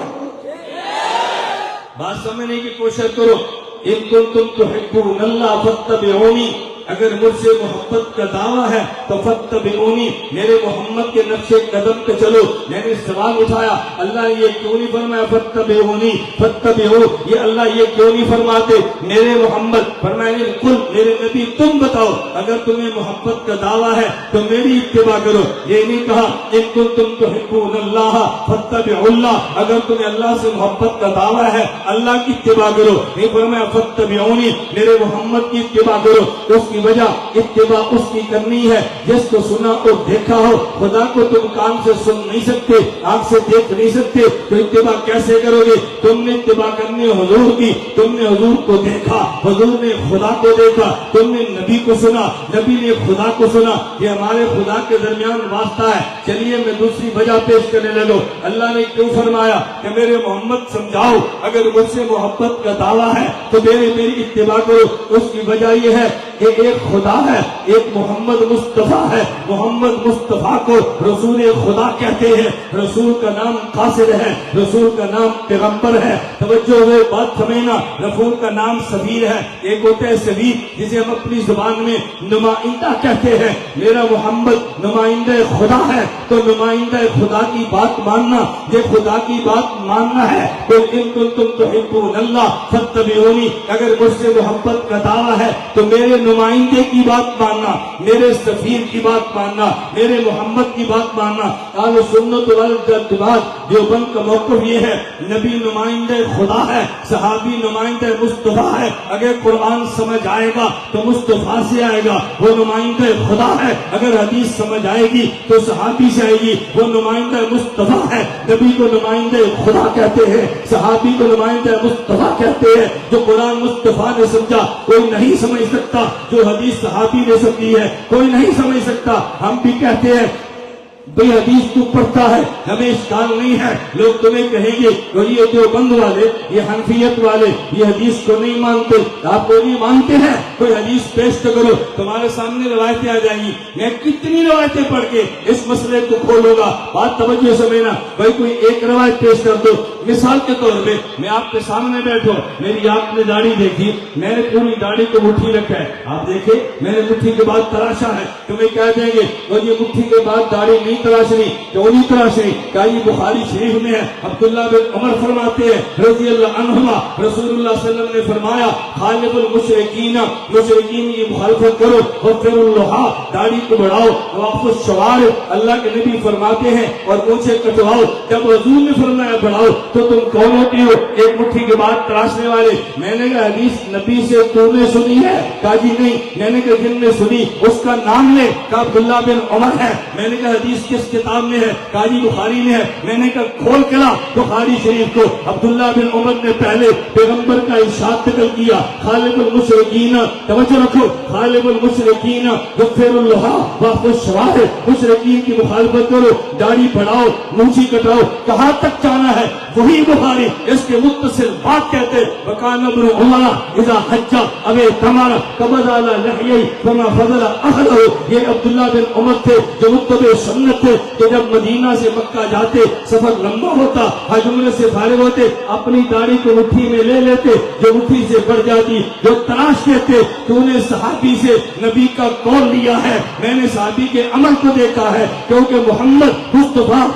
A: بات سمجھنے کی کوشش کرو. ان کنتم تحبون اللہ فاتبعونی, اگر مجھ سے محبت کا دعویٰ ہے تو فاتبعونی، میرے محمد کے نقش قدم پہ چلو۔ میں نے سوال اٹھایا، اللہ نے یہ کیوں نہیں فرمایا فاتبعونی فاتبعو، یہ اللہ یہ کیوں نہیں فرماتے میرے محمد؟ فرمایا قل، میرے نبی تم بتاؤ، اگر تمہیں محبت کا دعویٰ ہے تو میری اتباع کرو۔ یہ نہیں کہا ان کنتم تحبون اللہ فاتبعوا اللہ، اگر تمہیں اللہ سے محبت کا دعویٰ ہے اللہ کی اتباع کرو۔ نہیں فرمایا فاتبعونی، میرے محمد کی اتباع کرو۔ اس کی وجہ اتباع اس کی کرنی ہے جس کو سنا اور دیکھا ہو۔ خدا کو تم کان سے سن نہیں سکتے، آنکھ سے دیکھ نہیں سکتے، تو اتباع کیسے کرو گے؟ تم نے اتباع کرنی ہے حضور کی، تم نے حضور کو دیکھا، حضور نے خدا کو دیکھا، تم نے نبی کو سنا، نبی نے خدا کو سنا، یہ ہمارے خدا کے درمیان واسطہ ہے۔ چلیے میں دوسری وجہ پیش کرنے لگو، اللہ نے کیوں فرمایا کہ میرے محمد سمجھاؤ اگر مجھ سے محبت کا دعویٰ ہے تو میری اتباع کرو۔ اس کی وجہ یہ ہے کہ ایک خدا ہے، ایک محمد مصطفیٰ ہے، محمد مصطفیٰ کو رسول خدا کہتے ہیں، رسول کا نام قاصد ہے، رسول کا نام پیغمبر ہے۔ توجہ ہے، بات سمجھنا، رسول کا نام سفیر ہے، ایک ہوتا ہے سفیر جسے ہم اپنی زبان میں نمائندہ کہتے ہیں۔ میرا محمد نمائندہ خدا ہے، تو نمائندہ خدا کی بات ماننا، یہ خدا کی بات ماننا ہے۔ تو ان کنتم تحبون اللہ فاتبعونی، اگر مجھ سے محبت کا دعویٰ ہے تو میرے نمائندے کی بات ماننا، میرے سفیر کی بات ماننا، میرے محمد کی بات ماننا۔ اہل سنت والجماعت دیوبند کا موقف یہ ہے، نبی نمائندہ خدا ہے، صحابی نمائندہ مصطفیٰ ہے۔ اگر قرآن سمجھ آئے گا تو مصطفیٰ سے آئے گا، وہ نمائندہ خدا ہے۔ اگر حدیث سمجھ آئے گی تو صحابی سے آئے گی، وہ نمائندہ مصطفیٰ ہے۔ نبی کو نمائندہ خدا کہتے ہیں، صحابی کو نمائندہ مصطفیٰ کہتے ہیں۔ جو قرآن مصطفیٰ نے سمجھا کوئی نہیں سمجھ سکتا، جو حدیث صحابی نے سمجھی ہے کوئی نہیں سمجھ سکتا۔ ہم بھی کہتے ہیں بھئی حدیث تو پڑھتا ہے، ہمیں اشکال نہیں ہے۔ لوگ تمہیں کہیں گے کہ یہ دیوبند والے، یہ حنفیت والے یہ حدیث کو نہیں مانتے، آپ کو نہیں مانتے ہیں، کوئی حدیث پیش تو کرو۔ تمہارے سامنے روایتیں آ جائیں گی، میں کتنی روایتیں پڑھ کے اس مسئلے کو کھولوں گا۔ بات توجہ سمجھنا، بھائی کوئی ایک روایت پیش کر دو۔ مثال کے طور پہ میں آپ کے سامنے بیٹھو، میری آپ نے داڑھی دیکھی، میں نے پوری داڑھی کو مٹھی رکھا ہے، آپ دیکھیں میں نے مٹھی کے بعد تراشا ہے، تمہیں کہہ دیں گے اور یہ مٹھی کے بعد داڑھی نہیں تراشنی، کیوں نہیں تراشنی؟ کہ یہ بخاری شریف میں ہے، عبداللہ بن عمر فرماتے ہیں رضی اللہ عنہما، رسول اللہ صلی اللہ علیہ وسلم نے فرمایا خالف المشرکین، مشرکین کی مخالفت کرو، وفر اللحا، داڑھی کو بڑھاؤ، واقف الشوارب، اللہ کے نبی فرماتے ہیں، اور مونچھیں کٹواؤ۔ جب حضور نے فرمایا بڑھاؤ تو تم کون ہوتی ہو ایک مٹھی کے بعد تراشنے والے؟ میں نے کہا حدیث نبی سے تو نے سنی ہے؟ کہا جی نہیں۔ میں نے کہا جن نے سنی اس کا نام لے، کہا عبداللہ بن عمر ہے۔ میں نے کہا حدیث کس کتاب میں ہے؟ کہا جی بخاری میں ہے۔ میں نے کہا کھول کے لا بخاری شریف کو۔ عبداللہ بن عمر نے پہلے پیغمبر کا ارشاد نقل کیا، خالف المشرکین، توجہ رکھو، خالف المشرکین وفر اللحا واقف الشوارب، مشرکین کی مخالفت کرو، داڑھی بڑھاؤ، مونچھی کٹاؤ۔ کہاں تک جانا ہے؟ وہی بخاری اس کے متصل بات کہتے وکان ابن عمر اذا حج او اعتمر قبض علی لحیہ فما فضل اخذہ۔ یہ عبداللہ بن عمر تھے جو متبع سنت تھے، کہ جب مدینہ سے مکہ جاتے سفر لمبا ہوتا، حج عمرے سے فارغ ہوتے، اپنی داڑھی کو مٹھی میں لے لیتے، جو مٹھی سے بڑھ جاتی جو تراش دیتے۔ تو نے صحابی سے نبی کا قول لیا ہے، میں نے صحابی کے عمل کو دیکھا ہے، کیونکہ محمد مصطفیٰ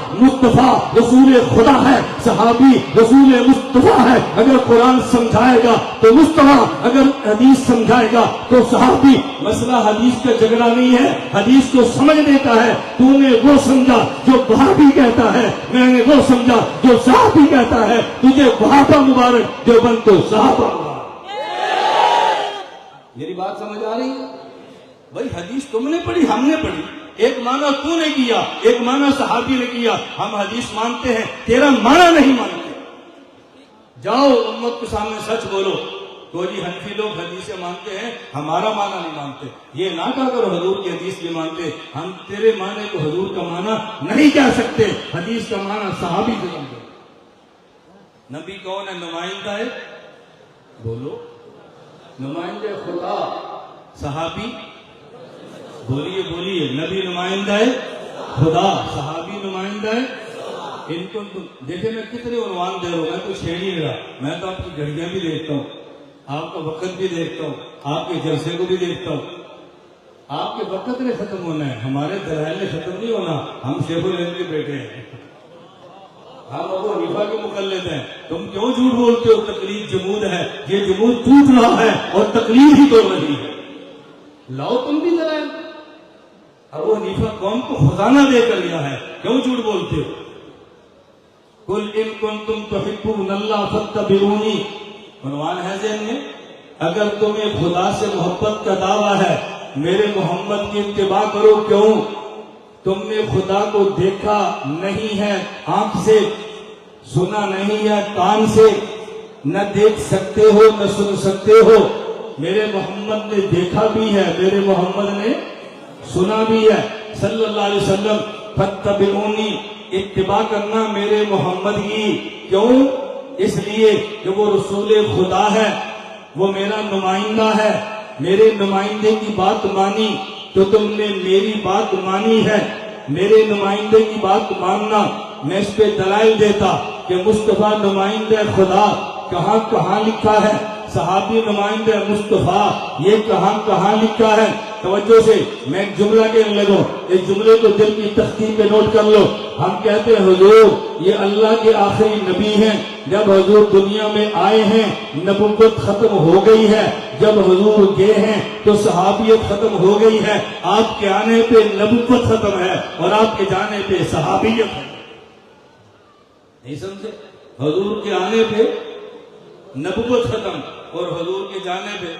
A: رسول خدا ہے، صحابی رسول مصطفیٰ ہے۔ اگر قرآن سمجھائے گا تو مصطفیٰ، اگر حدیث سمجھائے گا تو صحابی۔ مسئلہ حدیث کا جھگڑا نہیں ہے، حدیث کو سمجھ دیتا ہے۔ تو نے وہ سمجھا جو صحابی کہتا ہے، میں نے وہ سمجھا جو صحابی کہتا ہے۔ تجھے صحابہ مبارک، جو بن تو صحابہ مبارک۔ میری بات سمجھ آ رہی ہے؟ بھائی حدیث تم نے پڑھی، ہم نے پڑھی، ایک معنی تو نے کیا، ایک معنی صحابی نے کیا۔ ہم حدیث مانتے ہیں، تیرا معنی نہیں مانتے۔ جاؤ امت کے سامنے سچ بولو۔ تو جی حنفی لوگ حدیثیں مانتے ہیں، ہمارا معنی نہیں مانتے۔ یہ نہ کہا کرو حضور کی حدیث بھی مانتے، ہم تیرے معنی کو حضور کا معنی نہیں کہہ سکتے، حدیث کا معنی صحابی سے سمجھو۔ نبی کون ہے؟ نمائندہ ہے، بولو، نمائندہ خدا۔ صحابی بولیے، نبی نمائندہ ہے خدا، صحابی نمائندہ ہے۔ ان کو دیکھیں میں کتنے عنوان دے رہا ہوں، میں کوئی شہری نہیں رہا، میں تو آپ کی گھڑیاں بھی دیکھتا ہوں، آپ کا وقت بھی دیکھتا ہوں، آپ کے جلسے کو بھی دیکھتا ہوں۔ آپ کے وقت نے ختم ہونا ہے، ہمارے دلائل نے ختم نہیں ہونا. ہم شیخ الہند کے بیٹے ہیں، ہم ابو حنیفہ کے مقلد ہیں. تم کیوں جھوٹ بولتے ہو؟ تقلید جمود ہے، یہ جمود ٹوٹ رہا ہے اور تقلید ہی توڑ رہی ہے. لاؤ تم بھی دلائل. ابو حنیفہ قوم کو خزانہ دے کر لیا ہے، کیوں جھوٹ بولتے ہو؟ قل ان کنتم تحبون اللہ فاتبعونی. عنوان ہے ذہن میں، اگر تمہیں خدا سے محبت کا دعویٰ ہے میرے محمد کی اتباع کرو. کیوں؟ تم نے خدا کو دیکھا نہیں ہے آنکھ سے، سنا نہیں ہے کان سے، نہ دیکھ سکتے ہو نہ سن سکتے ہو. میرے محمد نے دیکھا بھی ہے، میرے محمد نے سنا بھی ہے صلی اللہ علیہ وسلم. فاتبعونی، اتباع کرنا میرے محمد کی. کیوں؟ اس لیے کہ وہ رسول خدا ہے، وہ میرا نمائندہ ہے. میرے نمائندے کی بات مانی تو تم نے میری بات مانی ہے. میرے نمائندے کی بات ماننا، میں اس پہ دلائل دیتا کہ مصطفیٰ نمائندہ خدا کہاں کہاں لکھا ہے، صحابی نمائندہ مصطفیٰ یہ کہاں کہاں لکھا ہے. توجہ سے میں ایک جملہ کہنے لگوں، اس جملے کو دل کی تختی پہ نوٹ کر لو. ہم کہتے ہیں حضور یہ اللہ کے آخری نبی ہیں. جب حضور دنیا میں آئے ہیں نبوت ختم ہو گئی ہے، جب حضور گئے ہیں تو صحابیت ختم ہو گئی ہے. آپ کے آنے پہ نبوت ختم ہے اور آپ کے جانے پہ صحابیت ہے. نہیں سمجھے؟ حضور کے آنے پہ نبوت ختم اور حضور کے جانے پہ.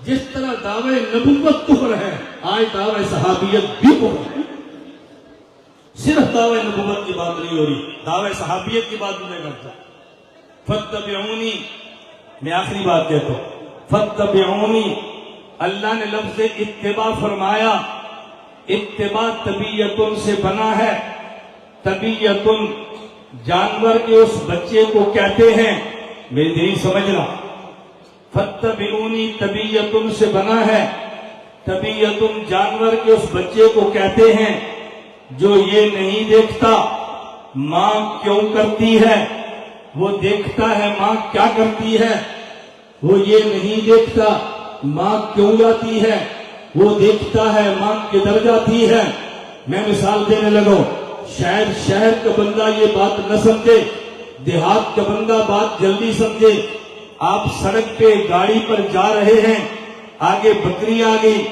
A: جس طرح دعوے نبوت کفر ہے، آج دعوے صحابیت بھی کفر ہے. صرف دعوے نبوت کی بات نہیں ہو رہی، دعوے صحابیت کی بات میں کرتا. فاتبعونی، میں آخری بات کہتا ہوں، فاتبعونی. اللہ نے لفظ اتباع فرمایا. اتباع طبیعتن سے بنا ہے. طبیعتن جانور کے اس بچے کو کہتے ہیں. میری دل سمجھنا، فاتبعونی طبیعتن سے بنا ہے. طبیعتن جانور کے اس بچے کو کہتے ہیں جو یہ نہیں دیکھتا ماں کیوں کرتی ہے. وہ دیکھتا ہے ماں کیا کرتی ہے، وہ یہ نہیں دیکھتا ماں کیوں جاتی ہے. وہ دیکھتا ہے ماں کدھر جاتی ہے. میں مثال دینے لگوں، شاید شہر کا بندہ یہ بات نہ سمجھے، دیہات کا بندہ بات جلدی سمجھے. آپ سڑک پہ گاڑی پر جا رہے ہیں، آگے بکری آ گئی،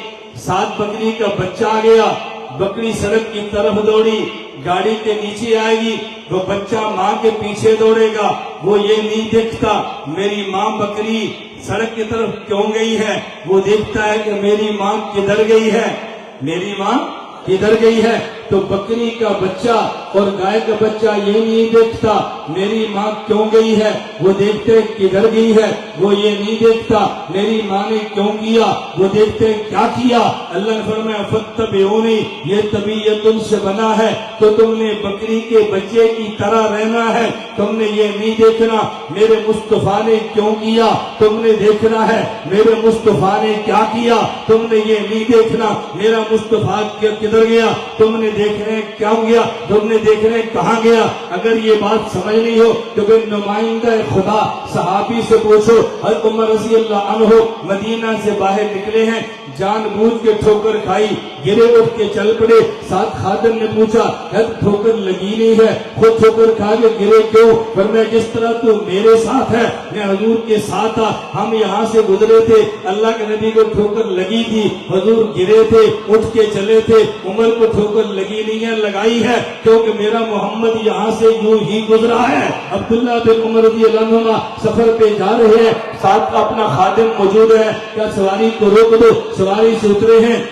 A: ساتھ بکری کا بچہ آ گیا. بکری سڑک کی طرف دوڑی، گاڑی کے نیچے آئے گی، وہ بچہ ماں کے پیچھے دوڑے گا. وہ یہ نہیں دیکھتا میری ماں بکری سڑک کی طرف کیوں گئی ہے، وہ دیکھتا ہے کہ میری ماں کدھر گئی ہے، میری ماں کدھر گئی ہے. تو بکری کا بچہ اور گائے کا بچہ یہ نہیں دیکھتا میری ماں کیوں گئی ہے، وہ دیکھتے کدھر گئی ہے. وہ یہ نہیں دیکھتا میری ماں نے کیوں کیا، وہ دیکھتے کیا کیا. اللہ نے فرمایا فاتبعونی، یہ طبیعت ان سے بنا ہے تو تم نے بکری کے بچے کی طرح رہنا ہے. تم نے یہ نہیں دیکھنا میرے مصطفیٰ نے کیوں کیا، تم نے دیکھنا ہے میرے مصطفیٰ نے کیا کیا. تم نے یہ نہیں دیکھنا میرا مصطفیٰ کدھر گیا، تم نے دیکھنے کیا گیا، تم نے دیکھنے کہاں گیا. اگر یہ بات سمجھنی ہو تو پھر نمائندہ خدا صحابی سے پوچھو. حضرت عمر رضی اللہ عنہ مدینہ سے باہر نکلے ہیں، جان بوجھ کے ٹھوکر کھائی، گرے اٹھ کے چل پڑے. ساتھ خادم نے پوچھا حضرت ٹھوکر لگی نہیں ہے، خود ٹھوکر کھا کے گرے کیوں؟ فرمایا جس طرح تو میرے ساتھ ہے میں حضور کے ساتھ تھا. ہم یہاں سے گزرے تھے، اللہ کے نبی کو ٹھوکر لگی تھی، حضور گرے تھے اٹھ کے چلے تھے. عمر کو ٹھوکر لگی نہیں ہے، لگائی ہے کیونکہ میرا محمد یہاں سے یوں ہی گزرا ہے. عبداللہ بن عمر رضی اللہ عنہ سفر پہ جا رہے ہیں، ساتھ اپنا خادم موجود ہے. کیا سواری کو روک دو؟ سواری سے اترے ہیں،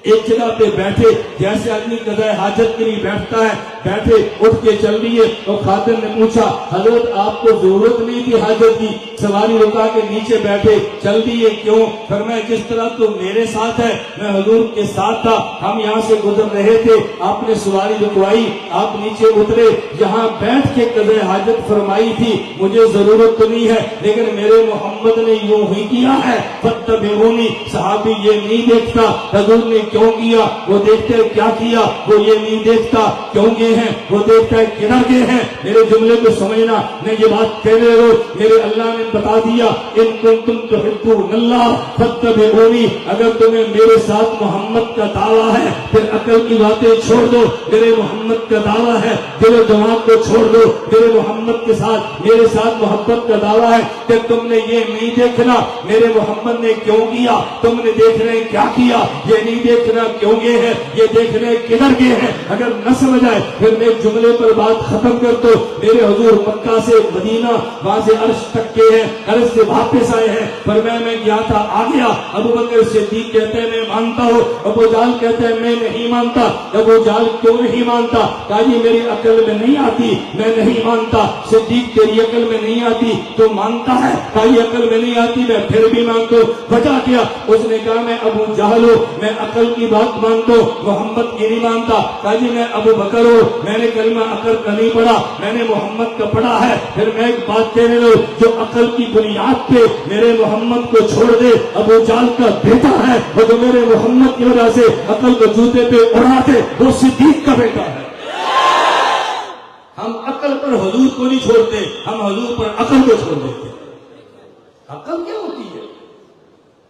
A: ایک جگہ پہ بیٹھے جیسے آدمی قضاء حاجت کے لیے بیٹھتا ہے، بیٹھے اٹھ کے چل دیے. اور خادم نے پوچھا حضرت آپ کو ضرورت نہیں تھی حاجت کی، سواری رکا کے نیچے بیٹھے چل دیے کیوں؟ فرمایا جس طرح تو میرے ساتھ ہے میں حضور کے ساتھ تھا، ہم یہاں سے گزر رہے تھے، آپ نے سواری رکوائی، آپ نیچے اترے، یہاں بیٹھ کے قضاء حاجت فرمائی تھی، مجھے ضرورت تو نہیں ہے لیکن میرے محمد نے یوں ہی کیا ہے. فاتبعونی، صحابی یہ نہیں دیکھتا حضور نے کیوں کیا، وہ دیکھتے کیا کیا، وہ یہ نہیں دیکھتا کیوں گئے
B: ہیں وہ دیکھتا ہے کدھر گئے ہیں. میرے جملے کو سمجھنا, میں یہ بات کہنے لگا, میرے اللہ نے بتا دیا ان کنتم تحبون اللہ فاتبعونی, اگر تمہیں میرے ساتھ محمد کا دعویٰ ہے پھر عقل کی باتیں چھوڑ دو, میرے محمد کا دعویٰ ہے دل و دماغ کو چھوڑ دو, میرے محمد کے ساتھ میرے ساتھ محبت کا دعویٰ ہے کہ تم نے یہ نہیں دیکھنا میرے محمد نے کیوں کیا, تم نے دیکھنا ہے کیا کیا, یہ نہیں دیکھنا کیوں گئے ہیں, یہ دیکھنا ہے کدھر گئے ہیں. اگر نہ سمجھ آئے پھر میں جملے پر بات ختم کر دو. میرے حضور مکہ سے مدینہ وہاں سے عرش تک کے ہیں, عرش سے واپس آئے ہیں, پر میں گیا تھا آ گیا. ابو بکر صدیق کہتے ہیں میں مانتا ہوں, ابو جہل کہتے ہیں میں نہیں مانتا. ابو جہل کیوں نہیں مانتا, کہا جی میری عقل میں نہیں آتی, میں نہیں مانتا. صدیق تیری عقل میں نہیں آتی تو مانتا ہے, کہا یہ عقل میں نہیں آتی میں پھر بھی مانتا ہوں. وجہ کیا, اس نے کہا میں ابو جہل ہوں, میں عقل کی بات مانتا ہوں, محمد کی نہیں مانتا. کہا جی میں ابو بکر ہوں, میں نے کلمہ عقل کا نہیں پڑھا, میں نے محمد کا پڑھا ہے. پھر میں ایک بات کہنے لوں, جو عقل کی بنیاد پہ میرے محمد کو چھوڑ دے ابو جہل کا بیٹا ہے, اور جو میرے محمد کی وجہ سے عقل کو جوتے پہ اڑا دے وہ صدیق کا بیٹا ہے. ہم عقل پر حضور کو نہیں چھوڑتے, ہم حضور پر عقل کو چھوڑ دیتے. عقل کیا ہوتی ہے؟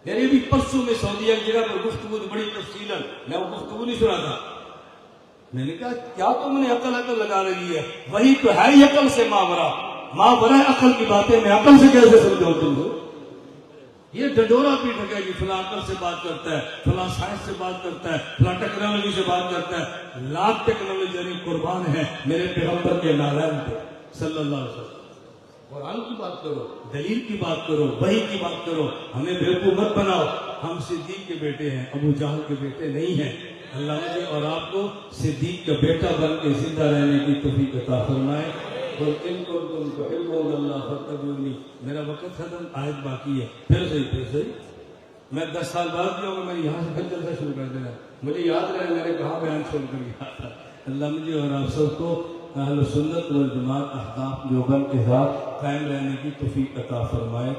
B: میرے بھی پرسوں میں سعودیہ کی جگہ پر گفتگو بڑی تفصیل ہے, میں وہ گفتگو نہیں سنا تھا. میں نے کہا کیا تم نے عقل لگا رہی ہے, وہی تو ہے ہی عقل سے ماورا عقل کی باتیں میں عقل سے کیسے سمجھاؤں تم کو؟ یہ ڈنڈورا پیٹ ہے کہ فلاں عقل سے بات کرتا ہے, فلاں سائنس سے بات کرتا ہے, فلاں ٹیکنالوجی سے بات کرتا ہے. لاکھ ٹیکنالوجی یعنی قربان ہے میرے پیغمبر کے نالین پہ صلی اللہ علیہ وسلم. قرآن کی بات کرو, دلیل کی بات کرو, وحی کی بات کرو, ہمیں بیوقوف مت بناؤ. ہم صدیق کے بیٹے ہیں, ابو جہل کے بیٹے نہیں ہیں. اللہ مجھے اور آپ کو صدیق کا بیٹا بن کے زندہ رہنے کی توفیق عطا فرمائے. اور ان کو تم تحبون اللہ فاتبعونی. میرا وقت ختم, آیت باقی ہے. پھر صحیح میں 10 سال بعد بھی ہوگا, میں یہاں سے پھر جلسہ شروع کر دینا. مجھے یاد رہے میں نے کہاں بیان شروع کر دیا تھا. اللہ مجھے اور آپ سب کو اہل سنت والجماعت احکام دیوبند کے ساتھ قائم رہنے کی توفیق عطا فرمائے.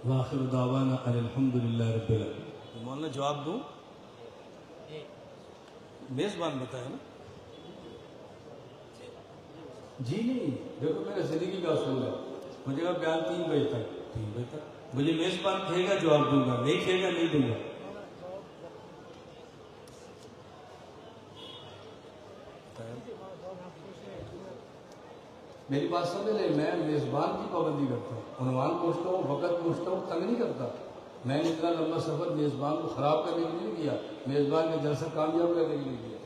B: وآخر دعوانا ان الحمدللہ رب العالمین. مولانا جواب دوں, میزبان بتائے نا جی. نہیں دیکھو میرے زندگی کا اصول ہے, مجھے کہا بیان 3 بجے تک, مجھے میزبان کہے گا جواب دوں گا, نہیں کہے گا نہیں دوں گا. میری بات سمجھ لیں, میں میزبان کی پابندی کرتا ہوں, عنوان پوچھتا ہوں, وقت پوچھتا ہوں, تنگ نہیں کرتا. میں نے اتنا لمبا سفر میزبان کو خراب کرنے کے لیے کیا, میزبان نے جلسہ کامیاب کرنے کے لیے کیا.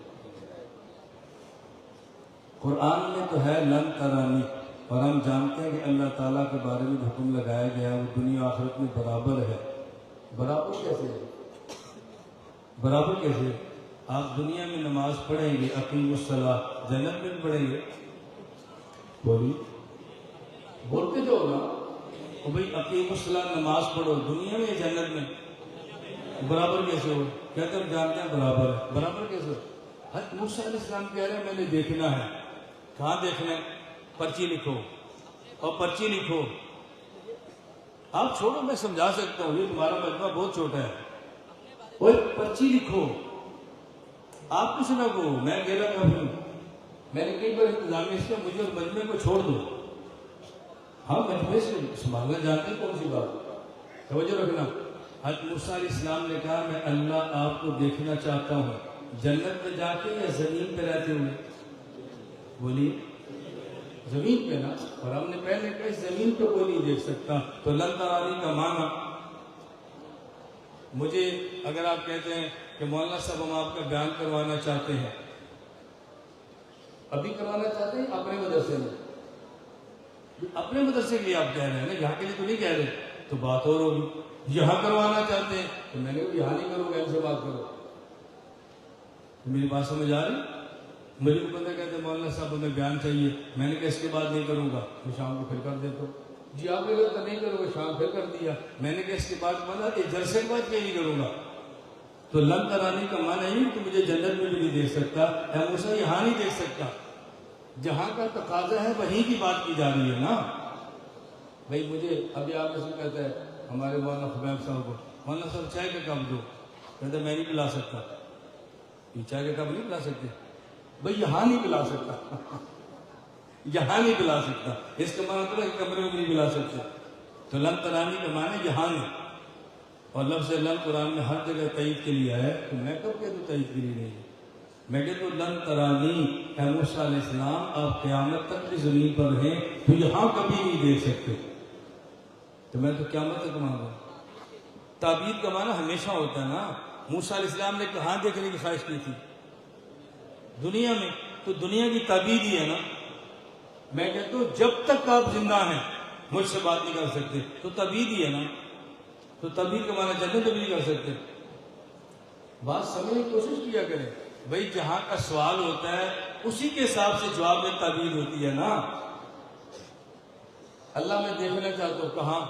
B: قرآن میں تو ہے لن ترانی, اور ہم جانتے ہیں کہ اللہ تعالیٰ کے بارے میں حکم لگایا گیا وہ دنیا آخرت میں برابر ہے. برابر کیسے ہے؟ برابر کیسے؟ آپ دنیا میں نماز پڑھیں گے, اقیم الصلاۃ, جنت میں پڑھیں گے. بولی بولتے جو ہوگا وہ بھائی اقیم الصلاۃ نماز پڑھو, دنیا میں جنت میں برابر کیسے ہو؟ کہتے ہم جانتے ہیں برابر ہے. برابر کیسے؟ حضرت موسیٰ علیہ السلام کہہ رہے ہیں میں نے دیکھنا ہے. کہاں دیکھنا ہے؟ پرچی لکھو, اور پرچی لکھو. آپ چھوڑو میں سمجھا سکتا ہوں, یہ تمہارا مجمع بہت چھوٹا ہے. اور پرچی لکھو, آپ کچھ نہ کہو, میں اکیلا کافی ہوں. میں نے کئی بار انتظامیہ سے مجھے اور مجمع کو چھوڑ دو. ہاں مجمع سے سنبھالنا جانتے ہیں, کون سی بات توجہ رکھنا. حضرت موسیٰ علیہ السلام نے کہا میں اللہ آپ کو دیکھنا چاہتا ہوں, جنت میں جا کے یا زمین پہ رہتے ہوئے؟ بولیے زمین پہ نا. اور ہم نے پہلے کہا زمین پہ کوئی نہیں دیکھ سکتا. تو لن ترانی کا معنی, مجھے اگر آپ کہتے ہیں کہ مولانا صاحب ہم آپ کا بیان کروانا چاہتے ہیں, ابھی کروانا چاہتے ہیں اپنے مدرسے میں, اپنے مدرسے کے لیے آپ کہہ رہے ہیں نا, یہاں کے لیے تو نہیں کہہ رہے, تو بات اور ہوگی. یہاں کروانا چاہتے ہیں تو میں نے یہاں نہیں کروں گا, ان سے بات کرو. میری بات سمجھ آ رہی؟ مجھے کو بندہ کہتے ہیں مولانا صاحب ہمیں بیان چاہیے, میں نے کہا اس کے بعد نہیں کروں گا, میں شام کو پھر کر دیتا ہوں. جی آپ نے کہا نہیں کروں گا, شام پھر کر دیا. میں نے کہا اس کے بعد مطلب ایک جلسے کے بعد کیا نہیں کروں گا. تو لن ترانی کا معنی نہیں کہ مجھے جنت میں بھی نہیں دیکھ سکتا, اے موسیٰ یہاں نہیں دیکھ سکتا. جہاں کا تقاضا ہے وہیں کی بات کی جا رہی ہے نا بھائی. مجھے ابھی آپ سے کہتا ہے ہمارے مولانا خبیب صاحب کو, مولانا صاحب چائے کا کپ دو, کہتا میں نہیں پلا سکتا. یہ چائے کا کپ نہیں پلا سکتے, بھئی یہاں نہیں پلا سکتا یہاں نہیں پلا سکتا، اس کا معنی تو ہے کہ کمرے میں نہیں پلا سکتے. تو لن ترانی کا معنی یہاں نہیں، اور لفظ لن قرآن میں ہر جگہ تائید کے لیے ہے. تو میں کب کہتا ہوں تائید کے لیے نہیں ہے؟ میں کہتا ہوں لن ترانی، اے موسیٰ علیہ السلام آپ قیامت تک بھی زمین پر رہیں تو یہاں کبھی نہیں دیکھ سکتے. تو میں تو قیامت تک مانگا. تعبیر کا معنی ہمیشہ ہوتا ہے نا. موسیٰ علیہ السلام نے کہاں دیکھنے کی خواہش کی تھی؟ دنیا میں. تو دنیا کی تعبیر ہی ہے نا. میں کہتا ہوں جب تک آپ زندہ ہیں مجھ سے بات نہیں کر سکتے، تو تعبیر ہی ہے نا. تو تعبیر کا معنی جنت بھی نہیں کر سکتے. بات سمجھنے کی کوشش کیا کریں. بھئی جہاں کا سوال ہوتا ہے اسی کے حساب سے جواب میں تعبیر ہوتی ہے نا. اللہ میں دیکھنا چاہتا ہوں کہاں؟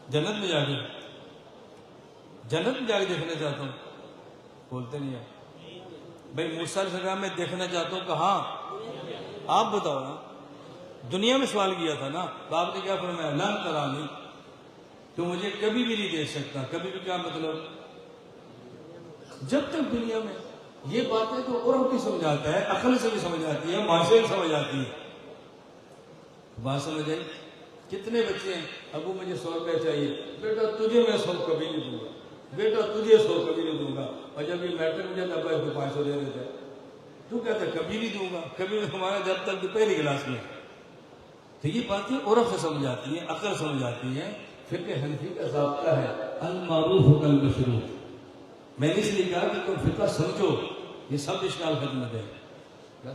B: جنت میں جا کے. جنت میں جا کے دیکھنا چاہتا ہوں. بولتے نہیں ہیں. بھئی موسیٰ علیہ السلام میں دیکھنا چاہتا ہوں کہاں؟ آپ بتاؤ نا. دنیا میں سوال کیا تھا نا، تو آپ نے کیا فرمایا؟ لن ترانی، تو مجھے کبھی بھی نہیں دیکھ سکتا. کبھی بھی کیا مطلب؟ جب تک دنیا میں. یہ باتیں تو عرف بھی سمجھ آتا ہے، عقل سے بھی سمجھ آتی ہے، معاشرے سے سمجھ آتی ہے. بات سمجھ آئی؟ کتنے بچے ہیں، ابو مجھے 100 روپے چاہیے. بیٹا تجھے میں 100 کبھی نہیں دوں گا، بیٹا تجھے 100 کبھی نہیں دوں گا. اور جب یہ میٹر میں جاتا ہے تو 500 دے دیتا ہے. تو کہتا ہے کبھی نہیں دوں گا. کبھی ہمارا جب تک پہلی کلاس میں. تو یہ باتیں عرف سے سمجھ آتی ہیں، عقل سمجھ آتی ہیں. فقہ حنفی کا ضابطہ ہے المعروف کالمشروع. میں نے اس لیے کہا کہ تم فقہ سمجھو، یہ سب اشکال ختم ہو جائے.